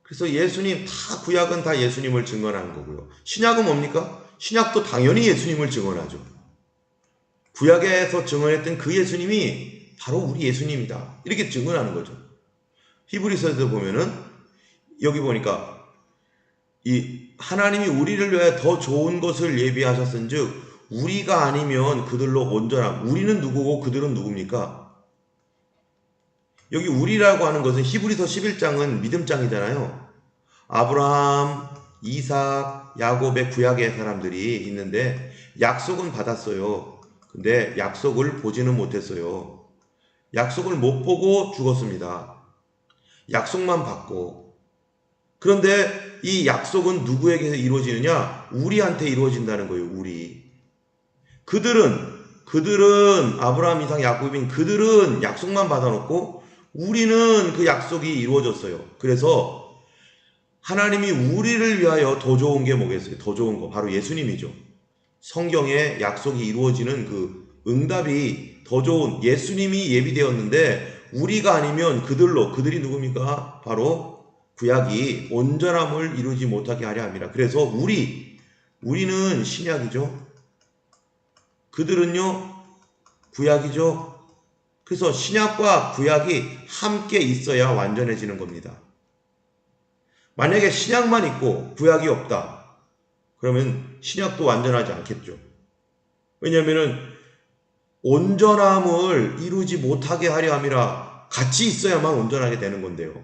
그래서 예수님 다 구약은 다 예수님을 증언하는 거고요. 신약은 뭡니까? 신약도 당연히 예수님을 증언하죠. 구약에서 증언했던 그 예수님이 바로 우리 예수님이다. 이렇게 증언하는 거죠. 히브리서에서 보면은 여기 보니까 이 하나님이 우리를 위해 더 좋은 것을 예비하셨은즉 우리가 아니면 그들로 온전함. 우리는 누구고 그들은 누굽니까? 여기 우리라고 하는 것은 히브리서 11장은 믿음장이잖아요. 아브라함, 이삭, 야곱의 구약의 사람들이 있는데 약속은 받았어요. 근데 약속을 보지는 못했어요. 약속을 못 보고 죽었습니다. 약속만 받고. 그런데 이 약속은 누구에게 이루어지느냐? 우리한테 이루어진다는 거예요. 우리. 그들은 아브라함, 이삭, 야곱인 그들은 약속만 받아놓고 우리는 그 약속이 이루어졌어요. 그래서 하나님이 우리를 위하여 더 좋은 게 뭐겠어요? 더 좋은 거 바로 예수님이죠. 성경에 약속이 이루어지는 그 응답이 더 좋은 예수님이 예비되었는데 우리가 아니면 그들이 누굽니까? 바로 구약이 온전함을 이루지 못하게 하려 합니다. 그래서 우리는 신약이죠. 그들은요 구약이죠. 그래서 신약과 구약이 함께 있어야 완전해지는 겁니다. 만약에 신약만 있고 구약이 없다. 그러면 신약도 완전하지 않겠죠. 왜냐하면 온전함을 이루지 못하게 하려 함이라 같이 있어야만 온전하게 되는 건데요.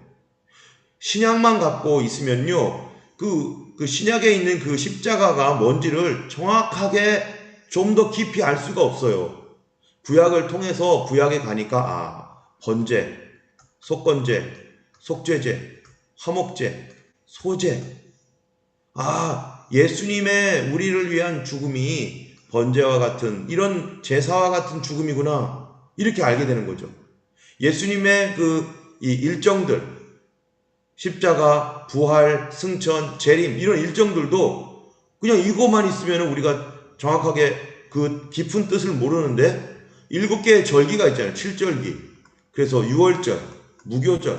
신약만 갖고 있으면요. 그 신약에 있는 그 십자가가 뭔지를 정확하게 좀 더 깊이 알 수가 없어요. 구약을 통해서 구약에 가니까 번제, 속건제, 속죄제, 화목제, 소제. 예수님의 우리를 위한 죽음이 번제와 같은 이런 제사와 같은 죽음이구나. 이렇게 알게 되는 거죠. 예수님의 이 일정들, 십자가, 부활, 승천, 재림 이런 일정들도 그냥 이것만 있으면 우리가 정확하게 그 깊은 뜻을 모르는데 7개의 절기가 있잖아요. 7절기. 그래서 유월절, 무교절,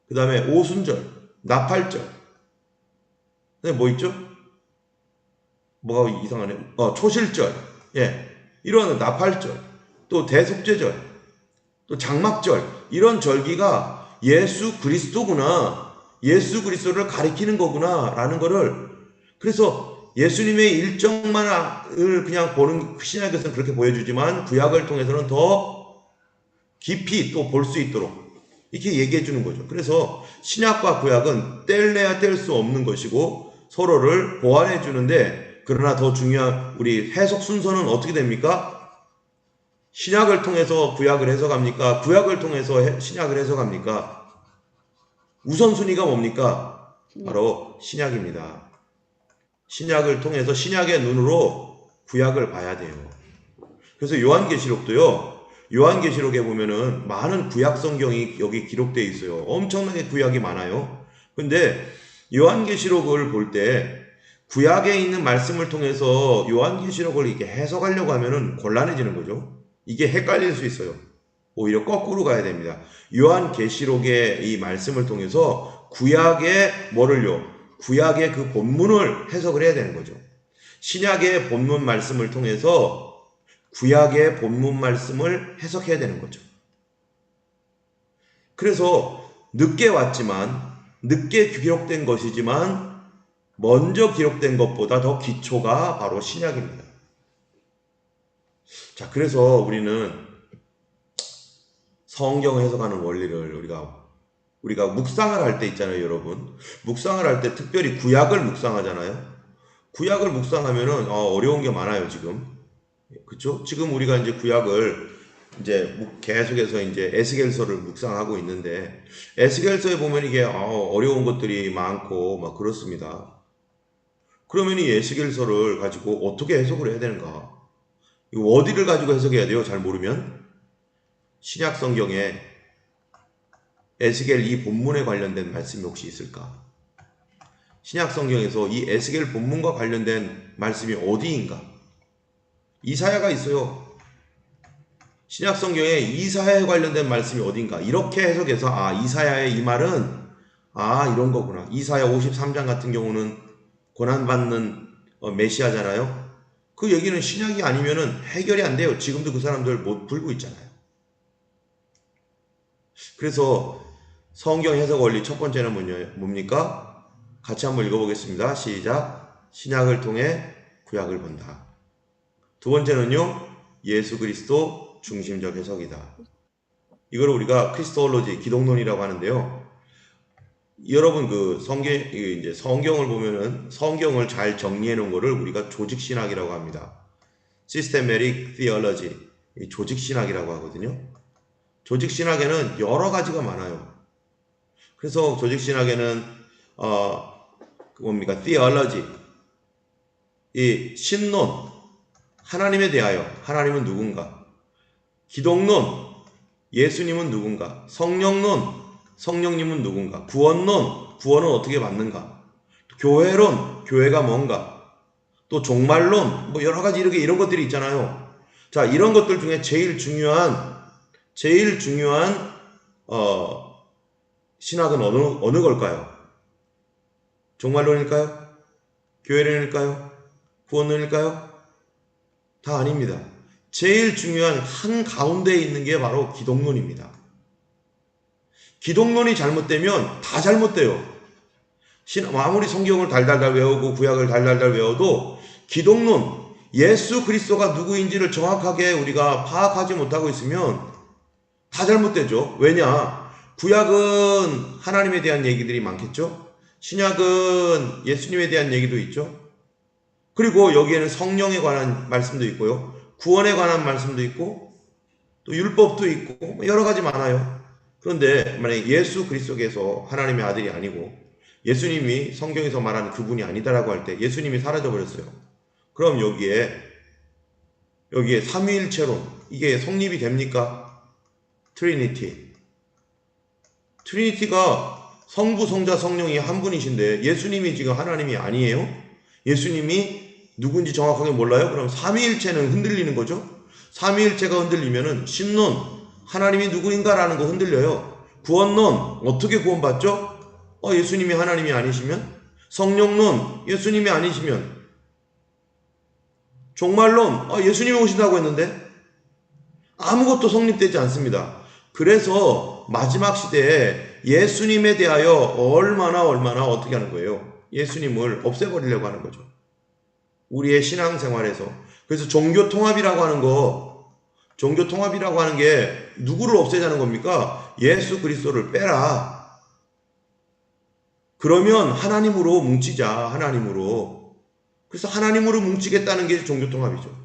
그 다음에 오순절, 나팔절. 근데 뭐 있죠? 뭐가 이상하네. 초실절. 예. 이런 나팔절, 또 대속죄절, 또 장막절. 이런 절기가 예수 그리스도구나. 예수 그리스도를 가리키는 거구나. 라는 거를. 그래서 예수님의 일정만을 그냥 보는 신약에서는 그렇게 보여주지만 구약을 통해서는 더 깊이 또 볼 수 있도록 이렇게 얘기해 주는 거죠. 그래서 신약과 구약은 뗄래야 뗄 수 없는 것이고 서로를 보완해 주는데, 그러나 더 중요한 우리 해석 순서는 어떻게 됩니까? 신약을 통해서 구약을 해석합니까? 구약을 통해서 신약을 해석합니까? 우선순위가 뭡니까? 바로 신약입니다. 신약을 통해서 신약의 눈으로 구약을 봐야 돼요. 그래서 요한계시록도요. 요한계시록에 보면은 많은 구약 성경이 여기 기록되어 있어요. 엄청나게 구약이 많아요. 근데 요한계시록을 볼 때 구약에 있는 말씀을 통해서 요한계시록을 이렇게 해석하려고 하면은 곤란해지는 거죠. 이게 헷갈릴 수 있어요. 오히려 거꾸로 가야 됩니다. 요한계시록의 이 말씀을 통해서 구약의 뭐를요? 구약의 그 본문을 해석을 해야 되는 거죠. 신약의 본문 말씀을 통해서 구약의 본문 말씀을 해석해야 되는 거죠. 그래서 늦게 왔지만, 늦게 기록된 것이지만 먼저 기록된 것보다 더 기초가 바로 신약입니다. 자, 그래서 우리는 성경 해석하는 원리를 우리가 묵상을 할 때 있잖아요, 여러분. 묵상을 할 때 특별히 구약을 묵상하잖아요. 구약을 묵상하면은 어려운 게 많아요, 지금. 그렇죠? 지금 우리가 이제 구약을 이제 계속해서 이제 에스겔서를 묵상하고 있는데, 에스겔서에 보면 이게 어려운 것들이 많고 막 그렇습니다. 그러면 이 에스겔서를 가지고 어떻게 해석을 해야 되는가? 이거 어디를 가지고 해석해야 돼요? 잘 모르면. 신약 성경에 에스겔 이 본문에 관련된 말씀이 혹시 있을까? 신약 성경에서 이 에스겔 본문과 관련된 말씀이 어디인가? 이사야가 있어요. 신약 성경에 이사야에 관련된 말씀이 어딘가? 이렇게 해석해서 이사야의 이 말은 이런 거구나. 이사야 53장 같은 경우는 고난받는 메시아잖아요. 그 얘기는 신약이 아니면은 해결이 안 돼요. 지금도 그 사람들 못 풀고 있잖아요. 그래서 성경 해석 원리 첫 번째는 뭡니까? 같이 한번 읽어보겠습니다. 시작. 신약을 통해 구약을 본다. 두 번째는요, 예수 그리스도 중심적 해석이다. 이걸 우리가 크리스토올로지, 기독론이라고 하는데요. 여러분 이제 성경을 보면은 성경을 잘 정리해 놓은 거를 우리가 조직 신학이라고 합니다. Systematic Theology, 조직 신학이라고 하거든요. 조직 신학에는 여러 가지가 많아요. 그래서 조직 신학에는 Theology, 이 신론, 하나님에 대하여 하나님은 누군가, 기독론, 예수님은 누군가, 성령론, 성령님은 누군가, 구원론, 구원은 어떻게 받는가, 교회론, 교회가 뭔가, 또 종말론, 뭐 여러 가지 이런 것들이 있잖아요. 자, 이런 것들 중에 제일 중요한 신학은 어느 걸까요? 종말론일까요? 교회론일까요? 구원론일까요? 다 아닙니다. 제일 중요한 한 가운데에 있는 게 바로 기독론입니다. 기독론이 잘못되면 다 잘못돼요. 아무리 성경을 달달달 외우고 구약을 달달달 외워도 기독론, 예수 그리스도가 누구인지를 정확하게 우리가 파악하지 못하고 있으면 다 잘못되죠. 왜냐? 구약은 하나님에 대한 얘기들이 많겠죠. 신약은 예수님에 대한 얘기도 있죠. 그리고 여기에는 성령에 관한 말씀도 있고요. 구원에 관한 말씀도 있고 또 율법도 있고 여러 가지 많아요. 그런데 만약에 예수 그리스도께서 하나님의 아들이 아니고 예수님이 성경에서 말하는 그분이 아니다라고 할 때 예수님이 사라져버렸어요. 그럼 여기에 삼위일체론, 이게 성립이 됩니까? 트리니티가 성부, 성자, 성령이 한 분이신데 예수님이 지금 하나님이 아니에요? 예수님이 누군지 정확하게 몰라요? 그럼 삼위일체는 흔들리는 거죠? 삼위일체가 흔들리면은 신론, 하나님이 누구인가라는 거 흔들려요. 구원론, 어떻게 구원받죠? 예수님이 하나님이 아니시면? 성령론, 예수님이 아니시면? 종말론, 예수님이 오신다고 했는데? 아무것도 성립되지 않습니다. 그래서 마지막 시대에 예수님에 대하여 얼마나 어떻게 하는 거예요? 예수님을 없애버리려고 하는 거죠. 우리의 신앙생활에서. 그래서 종교통합이라고 하는 게 누구를 없애자는 겁니까? 예수 그리스도를 빼라. 그러면 하나님으로 뭉치자. 하나님으로. 그래서 하나님으로 뭉치겠다는 게 종교통합이죠.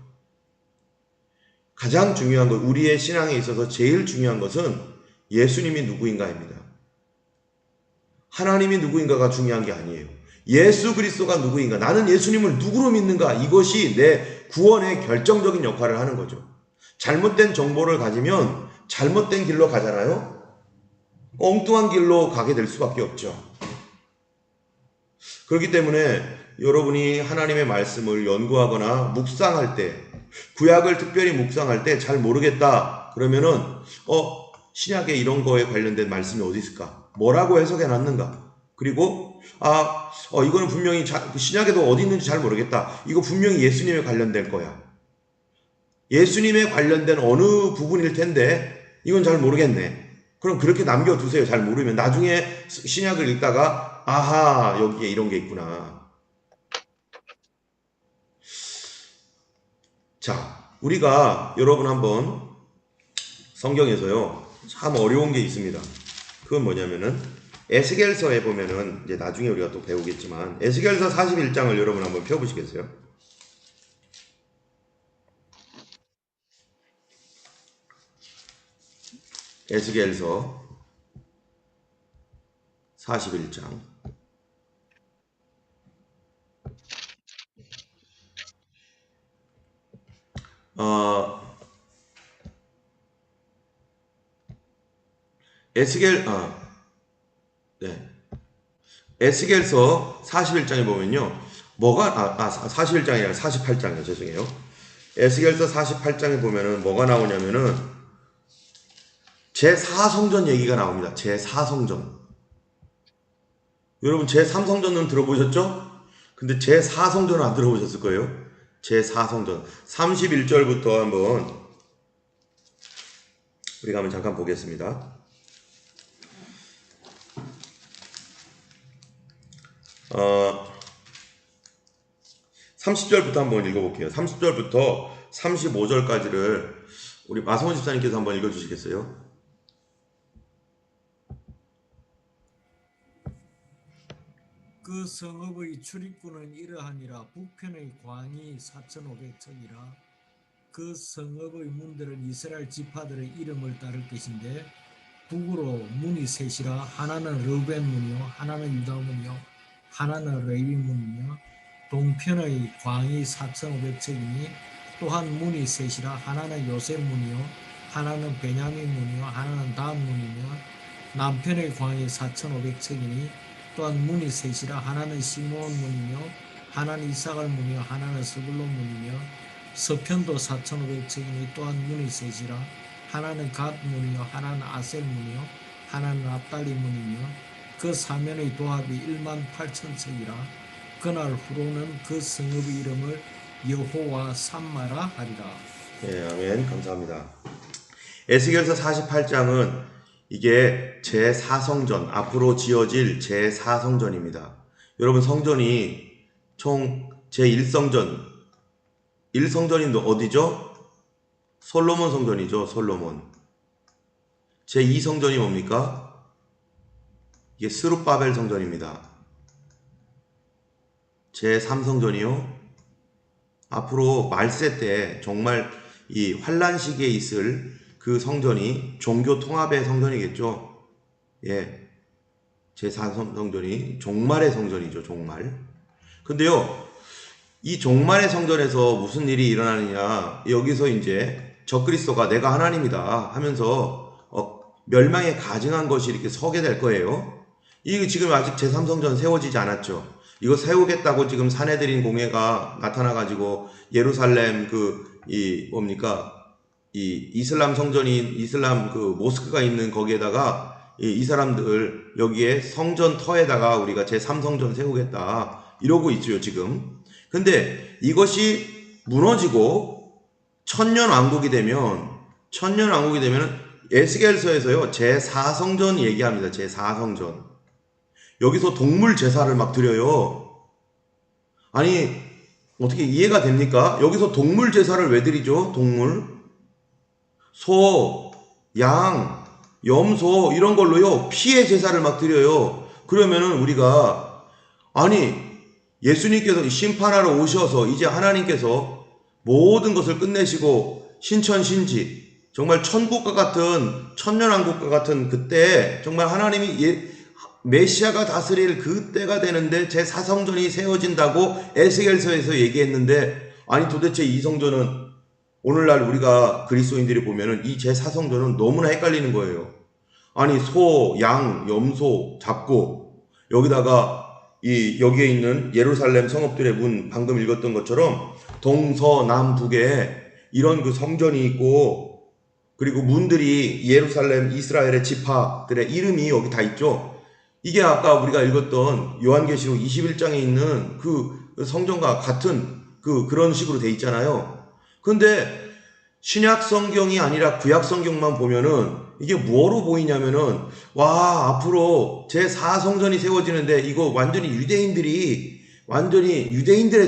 가장 중요한 것, 우리의 신앙에 있어서 제일 중요한 것은 예수님이 누구인가입니다. 하나님이 누구인가가 중요한 게 아니에요. 예수 그리스도가 누구인가, 나는 예수님을 누구로 믿는가, 이것이 내 구원의 결정적인 역할을 하는 거죠. 잘못된 정보를 가지면 잘못된 길로 가잖아요. 엉뚱한 길로 가게 될 수밖에 없죠. 그렇기 때문에 여러분이 하나님의 말씀을 연구하거나 묵상할 때, 구약을 특별히 묵상할 때 잘 모르겠다 그러면은 신약에 이런 거에 관련된 말씀이 어디 있을까? 뭐라고 해석해 놨는가? 그리고 이거는 분명히 신약에도 어디 있는지 잘 모르겠다. 이거 분명히 예수님에 관련된 거야. 예수님에 관련된 어느 부분일 텐데 이건 잘 모르겠네. 그럼 그렇게 남겨두세요. 잘 모르면 나중에 신약을 읽다가 아하, 여기에 이런 게 있구나. 자, 우리가 여러분 한번 성경에서요 참 어려운 게 있습니다. 그건 뭐냐면은 에스겔서에 보면은 이제 나중에 우리가 또 배우겠지만 에스겔서 41장을 여러분 한번 펴보시겠어요? 에스겔서 41장. 에스겔서 41장에 보면요. 41장이 아니라 48장이에요. 죄송해요. 에스겔서 48장에 보면은 뭐가 나오냐면은 제4성전 얘기가 나옵니다. 제4성전. 여러분 제3성전은 들어보셨죠? 근데 제4성전은 안 들어보셨을 거예요. 제4성전 31절부터 한번 우리가 한번 잠깐 보겠습니다. 30절부터 한번 읽어볼게요. 30절부터 35절까지를 우리 마성원 집사님께서 한번 읽어주시겠어요? 그 성읍의 출입구는 이러하니라. 북편의 광이 4,500척이라. 그 성읍의 문들은 이스라엘 지파들의 이름을 따를 것인데 북으로 문이 셋이라. 하나는 르벤 문이요, 하나는 유다 문이요, 하나는 레위 문이요. 동편의 광이 4,500척이니 또한 문이 셋이라. 하나는 요셉 문이요, 하나는 베냐민 문이요, 하나는 단 문이며 남편의 광이 4,500척이니 또한 문이 셋이라. 하나는 시므온 문이며 하나는 이사갈 문이요, 하나는 스불론 문이며 서편도 4,500척이니 또한 문이 셋이라. 하나는 갓 문이요, 하나는 아셀 문이요, 하나는 납달리 문이며 그 사면의 도합이 18,000척이라. 그날 후로는 그 성읍의 이름을 여호와 삼마라 하리라. 네, 아멘. 감사합니다. 에스겔서 48장은 이게 제4성전, 앞으로 지어질 제4성전입니다. 여러분 성전이 총 제1성전, 1성전이 어디죠? 솔로몬 성전이죠. 솔로몬. 제2성전이 뭡니까? 이게 스룹바벨 성전입니다. 제3성전이요. 앞으로 말세 때 정말 이 환란 시기에 있을 그 성전이 종교 통합의 성전이겠죠. 예. 제4성전이 종말의 성전이죠. 종말. 근데요. 이 종말의 성전에서 무슨 일이 일어나느냐. 여기서 이제 적그리스도가 내가 하나님이다 하면서 멸망에 가증한 것이 이렇게 서게 될 거예요. 이게 지금 아직 제3성전 세워지지 않았죠. 이거 세우겠다고 지금 사내들인 공회가 나타나가지고 예루살렘 뭡니까? 이 이슬람 성전인 이슬람 그 모스크가 있는 거기에다가 이 사람들 여기에 성전 터에다가 우리가 제3성전 세우겠다 이러고 있죠 지금. 근데 이것이 무너지고 천년왕국이 되면 에스겔서에서요 제4성전 얘기합니다. 제4성전. 여기서 동물 제사를 막 드려요. 아니 어떻게 이해가 됩니까? 여기서 동물 제사를 왜 드리죠? 동물 소, 양, 염소 이런 걸로요 피해 제사를 막 드려요. 그러면은 우리가 아니 예수님께서 심판하러 오셔서 이제 하나님께서 모든 것을 끝내시고 신천신지 정말 천국과 같은 천년왕국과 같은 그때 정말 하나님이 메시아가 다스릴 그때가 되는데 제4성전이 세워진다고 에스겔서에서 얘기했는데 아니 도대체 이 성전은 오늘날 우리가 그리스도인들이 보면은 이 제4성전은 너무나 헷갈리는 거예요. 아니 소, 양, 염소 잡고 여기다가 여기에 있는 예루살렘 성읍들의 문 방금 읽었던 것처럼 동서남북에 이런 그 성전이 있고 그리고 문들이 예루살렘 이스라엘의 지파들의 이름이 여기 다 있죠. 이게 아까 우리가 읽었던 요한계시록 21장에 있는 그 성전과 같은 그런 식으로 돼 있잖아요. 근데 신약 성경이 아니라 구약 성경만 보면은 이게 뭐로 보이냐면은 와 앞으로 제4성전이 세워지는데 이거 완전히 유대인들의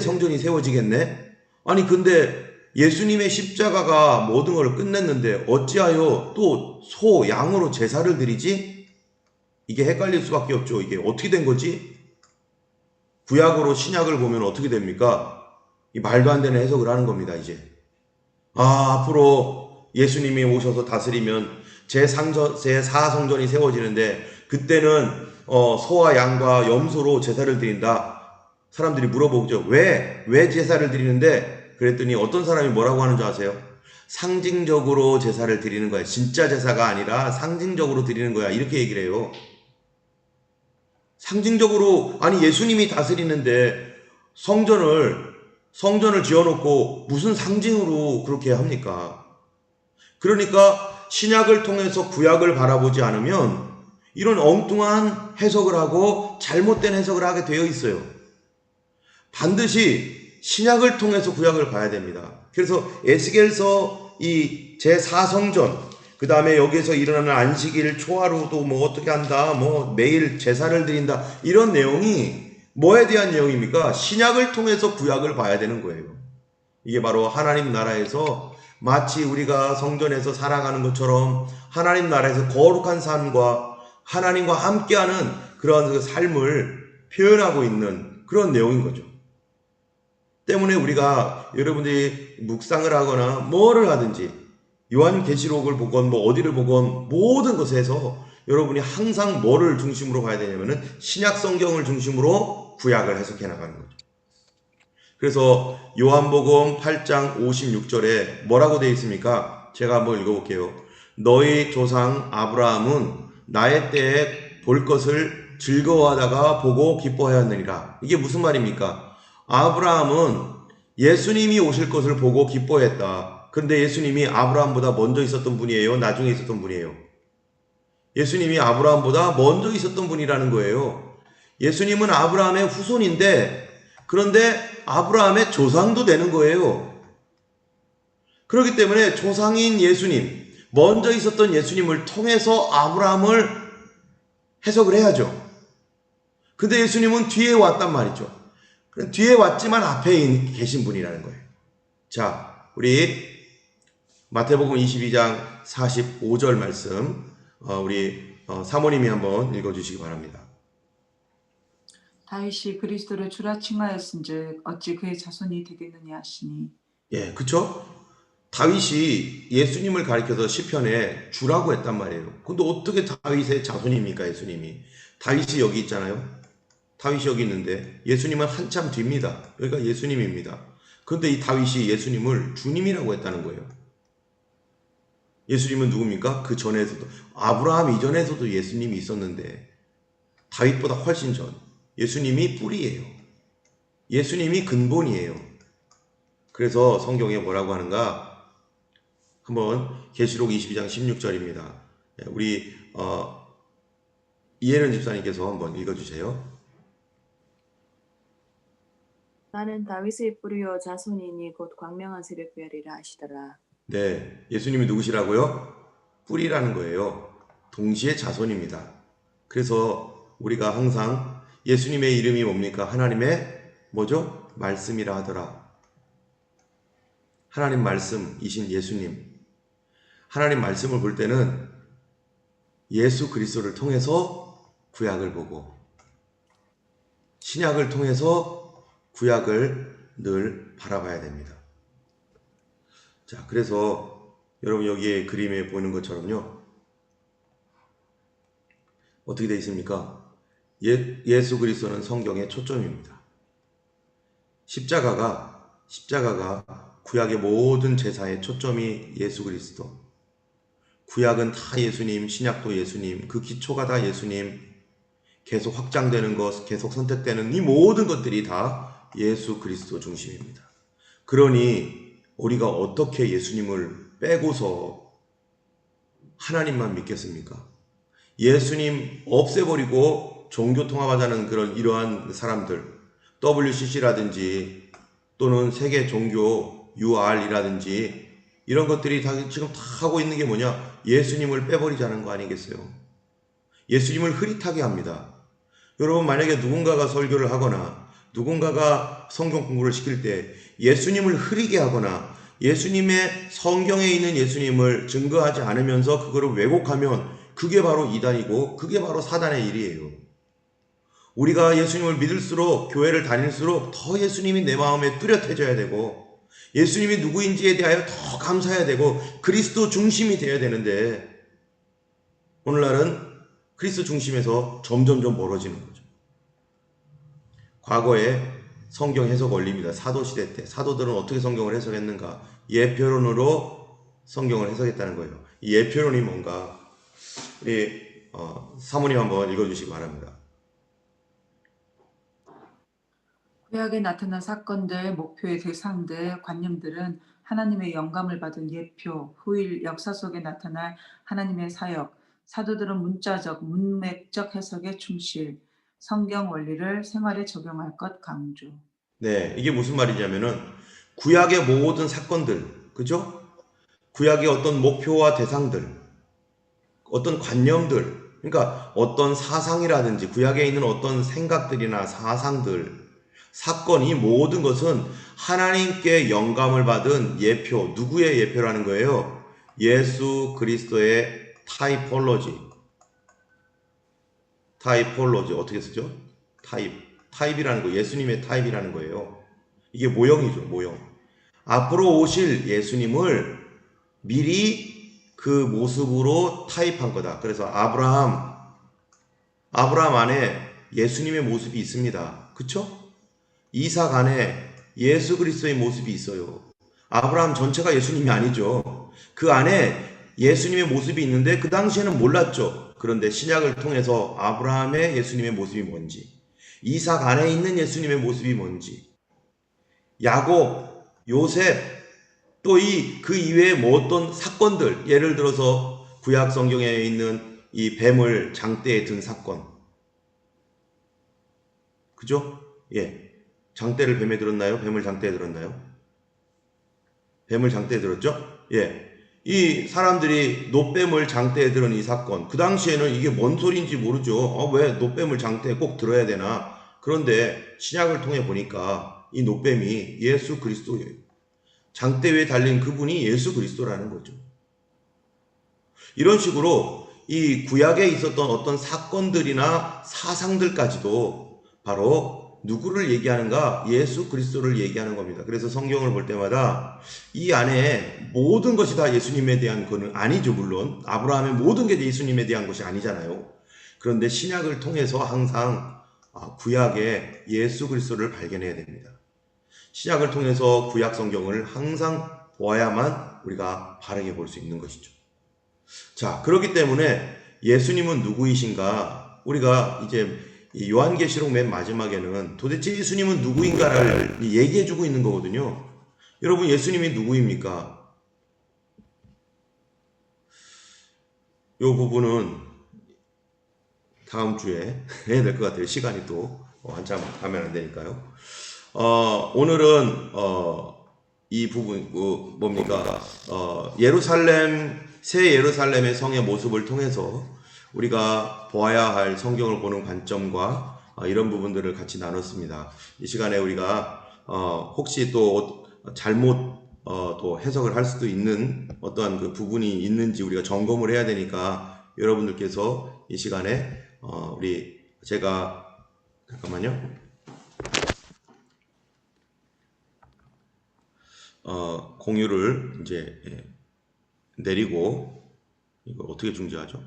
성전이 세워지겠네. 아니 근데 예수님의 십자가가 모든 걸 끝냈는데 어찌하여 또 소, 양으로 제사를 드리지? 이게 헷갈릴 수밖에 없죠. 이게 어떻게 된 거지? 구약으로 신약을 보면 어떻게 됩니까? 이 말도 안 되는 해석을 하는 겁니다. 이제 앞으로 예수님이 오셔서 다스리면 제4성전이 세워지는데 그때는 소와 양과 염소로 제사를 드린다. 사람들이 물어보죠. 왜 제사를 드리는데? 그랬더니 어떤 사람이 뭐라고 하는 줄 아세요? 상징적으로 제사를 드리는 거야. 진짜 제사가 아니라 상징적으로 드리는 거야. 이렇게 얘기를 해요. 상징적으로 아니 예수님이 다스리는데 성전을 지어놓고 무슨 상징으로 그렇게 합니까? 그러니까 신약을 통해서 구약을 바라보지 않으면 이런 엉뚱한 해석을 하고 잘못된 해석을 하게 되어 있어요. 반드시 신약을 통해서 구약을 봐야 됩니다. 그래서 에스겔서 이 제4성전 그 다음에 여기에서 일어나는 안식일 초하루도 뭐 어떻게 한다 뭐 매일 제사를 드린다 이런 내용이 뭐에 대한 내용입니까? 신약을 통해서 구약을 봐야 되는 거예요. 이게 바로 하나님 나라에서 마치 우리가 성전에서 살아가는 것처럼 하나님 나라에서 거룩한 삶과 하나님과 함께하는 그런 그 삶을 표현하고 있는 그런 내용인 거죠. 때문에 우리가 여러분들이 묵상을 하거나 뭐를 하든지 요한계시록을 보건 뭐 어디를 보건 모든 것에서 여러분이 항상 뭐를 중심으로 봐야 되냐면은 신약 성경을 중심으로 구약을 해석해 나가는 거죠. 그래서 요한복음 8장 56절에 뭐라고 되어 있습니까? 제가 한번 읽어볼게요. 너희 조상 아브라함은 나의 때에 볼 것을 즐거워하다가 보고 기뻐하였느니라. 이게 무슨 말입니까? 아브라함은 예수님이 오실 것을 보고 기뻐했다. 그런데 예수님이 아브라함보다 먼저 있었던 분이에요? 나중에 있었던 분이에요? 예수님이 아브라함보다 먼저 있었던 분이라는 거예요. 예수님은 아브라함의 후손인데 그런데 아브라함의 조상도 되는 거예요. 그렇기 때문에 조상인 예수님, 먼저 있었던 예수님을 통해서 아브라함을 해석을 해야죠. 근데 예수님은 뒤에 왔단 말이죠. 뒤에 왔지만 앞에 계신 분이라는 거예요. 자, 우리 마태복음 22장 45절 말씀 우리 사모님이 한번 읽어주시기 바랍니다. 다윗이 그리스도를 주라 칭하였은즉 어찌 그의 자손이 되겠느냐 하시니. 예, 그쵸? 다윗이 예수님을 가리켜서 시편에 주라고 했단 말이에요. 근데 어떻게 다윗의 자손입니까, 예수님이? 다윗이 여기 있잖아요. 다윗이 여기 있는데 예수님은 한참 뒤입니다. 여기가 예수님입니다. 그런데 이 다윗이 예수님을 주님이라고 했다는 거예요. 예수님은 누굽니까? 그 전에서도 아브라함 이전에서도 예수님이 있었는데 다윗보다 훨씬 전. 예수님이 뿌리예요. 예수님이 근본이에요. 그래서 성경에 뭐라고 하는가? 한번 계시록 22장 16절입니다. 우리 이해는 집사님께서 한번 읽어주세요. 나는 다윗의 뿌리요 자손이니 곧 광명한 새벽별이라 하시더라. 네, 예수님이 누구시라고요? 뿌리라는 거예요. 동시에 자손입니다. 그래서 우리가 항상 예수님의 이름이 뭡니까? 하나님의 뭐죠? 말씀이라 하더라. 하나님 말씀이신 예수님. 하나님 말씀을 볼 때는 예수 그리스도를 통해서 구약을 보고 신약을 통해서 구약을 늘 바라봐야 됩니다. 자, 그래서 여러분 여기에 그림에 보이는 것처럼요. 어떻게 되어 있습니까? 예수 그리스도는 성경의 초점입니다. 십자가가 구약의 모든 제사의 초점이 예수 그리스도. 구약은 다 예수님, 신약도 예수님, 그 기초가 다 예수님, 계속 확장되는 것, 계속 선택되는 이 모든 것들이 다 예수 그리스도 중심입니다. 그러니 우리가 어떻게 예수님을 빼고서 하나님만 믿겠습니까? 예수님 없애버리고 종교 통합하자는 그런 이러한 사람들, WCC라든지 또는 세계 종교 UR이라든지 이런 것들이 다 지금 다 하고 있는 게 뭐냐? 예수님을 빼버리자는 거 아니겠어요? 예수님을 흐릿하게 합니다. 여러분 만약에 누군가가 설교를 하거나 누군가가 성경 공부를 시킬 때 예수님을 흐리게 하거나 예수님의 성경에 있는 예수님을 증거하지 않으면서 그거를 왜곡하면 그게 바로 이단이고 그게 바로 사단의 일이에요. 우리가 예수님을 믿을수록 교회를 다닐수록 더 예수님이 내 마음에 뚜렷해져야 되고 예수님이 누구인지에 대하여 더 감사해야 되고 그리스도 중심이 되어야 되는데 오늘날은 그리스도 중심에서 점점점 멀어지는 거죠. 과거에 성경 해석 원리입니다. 사도시대 때 사도들은 어떻게 성경을 해석했는가? 예표론으로 성경을 해석했다는 거예요. 이 예표론이 뭔가 우리 사모님 한번 읽어주시기 바랍니다. 구약에 나타난 사건들, 목표의 대상들, 관념들은 하나님의 영감을 받은 예표, 후일 역사 속에 나타날 하나님의 사역, 사도들은 문자적, 문맥적 해석에 충실, 성경 원리를 생활에 적용할 것 강조. 네, 이게 무슨 말이냐면은 구약의 모든 사건들, 그죠? 구약의 어떤 목표와 대상들, 어떤 관념들, 그러니까 어떤 사상이라든지 구약에 있는 어떤 생각들이나 사상들, 사건, 이 모든 것은 하나님께 영감을 받은 예표, 누구의 예표라는 거예요? 예수 그리스도의 타이폴로지 어떻게 쓰죠? 타입이라는 거, 예수님의 타입이라는 거예요. 이게 모형이죠, 모형. 앞으로 오실 예수님을 미리 그 모습으로 타입한 거다. 그래서 아브라함 안에 예수님의 모습이 있습니다. 그쵸? 이삭 안에 예수 그리스도의 모습이 있어요. 아브라함 전체가 예수님이 아니죠. 그 안에 예수님의 모습이 있는데 그 당시에는 몰랐죠. 그런데 신약을 통해서 아브라함의 예수님의 모습이 뭔지, 이삭 안에 있는 예수님의 모습이 뭔지, 야곱, 요셉, 또 그 이외에 뭐 어떤 사건들, 예를 들어서 구약 성경에 있는 이 뱀을 장대에 든 사건, 그죠? 예. 장대를 뱀에 들었나요? 뱀을 장대에 들었나요? 뱀을 장대에 들었죠? 예. 이 사람들이 놋뱀을 장대에 들은 이 사건, 그 당시에는 이게 뭔 소리인지 모르죠. 왜 놋뱀을 장대에 꼭 들어야 되나? 그런데 신약을 통해 보니까 이 놋뱀이 예수 그리스도예요. 장대 위에 달린 그분이 예수 그리스도라는 거죠. 이런 식으로 이 구약에 있었던 어떤 사건들이나 사상들까지도 바로 누구를 얘기하는가? 예수 그리스도를 얘기하는 겁니다. 그래서 성경을 볼 때마다 이 안에 모든 것이 다 예수님에 대한 것은 아니죠. 물론 아브라함의 모든 게 예수님에 대한 것이 아니잖아요. 그런데 신약을 통해서 항상 구약의 예수 그리스도를 발견해야 됩니다. 신약을 통해서 구약 성경을 항상 보아야만 우리가 바르게 볼 수 있는 것이죠. 자, 그렇기 때문에 예수님은 누구이신가? 우리가 이제 이 요한계시록 맨 마지막에는 도대체 예수님은 누구인가를 얘기해주고 있는 거거든요. 여러분, 예수님이 누구입니까? 요 부분은 다음 주에 해야 될 것 같아요. 시간이 또 한참 하면 안 되니까요. 오늘은 이 부분 뭡니까? 새 예루살렘의 성의 모습을 통해서 우리가 보아야 할 성경을 보는 관점과 이런 부분들을 같이 나눴습니다. 이 시간에 우리가 혹시 또 잘못 또 해석을 할 수도 있는 어떠한 그 부분이 있는지 우리가 점검을 해야 되니까 여러분들께서 이 시간에 제가 잠깐만요. 공유를 이제 내리고 이거 어떻게 중지하죠?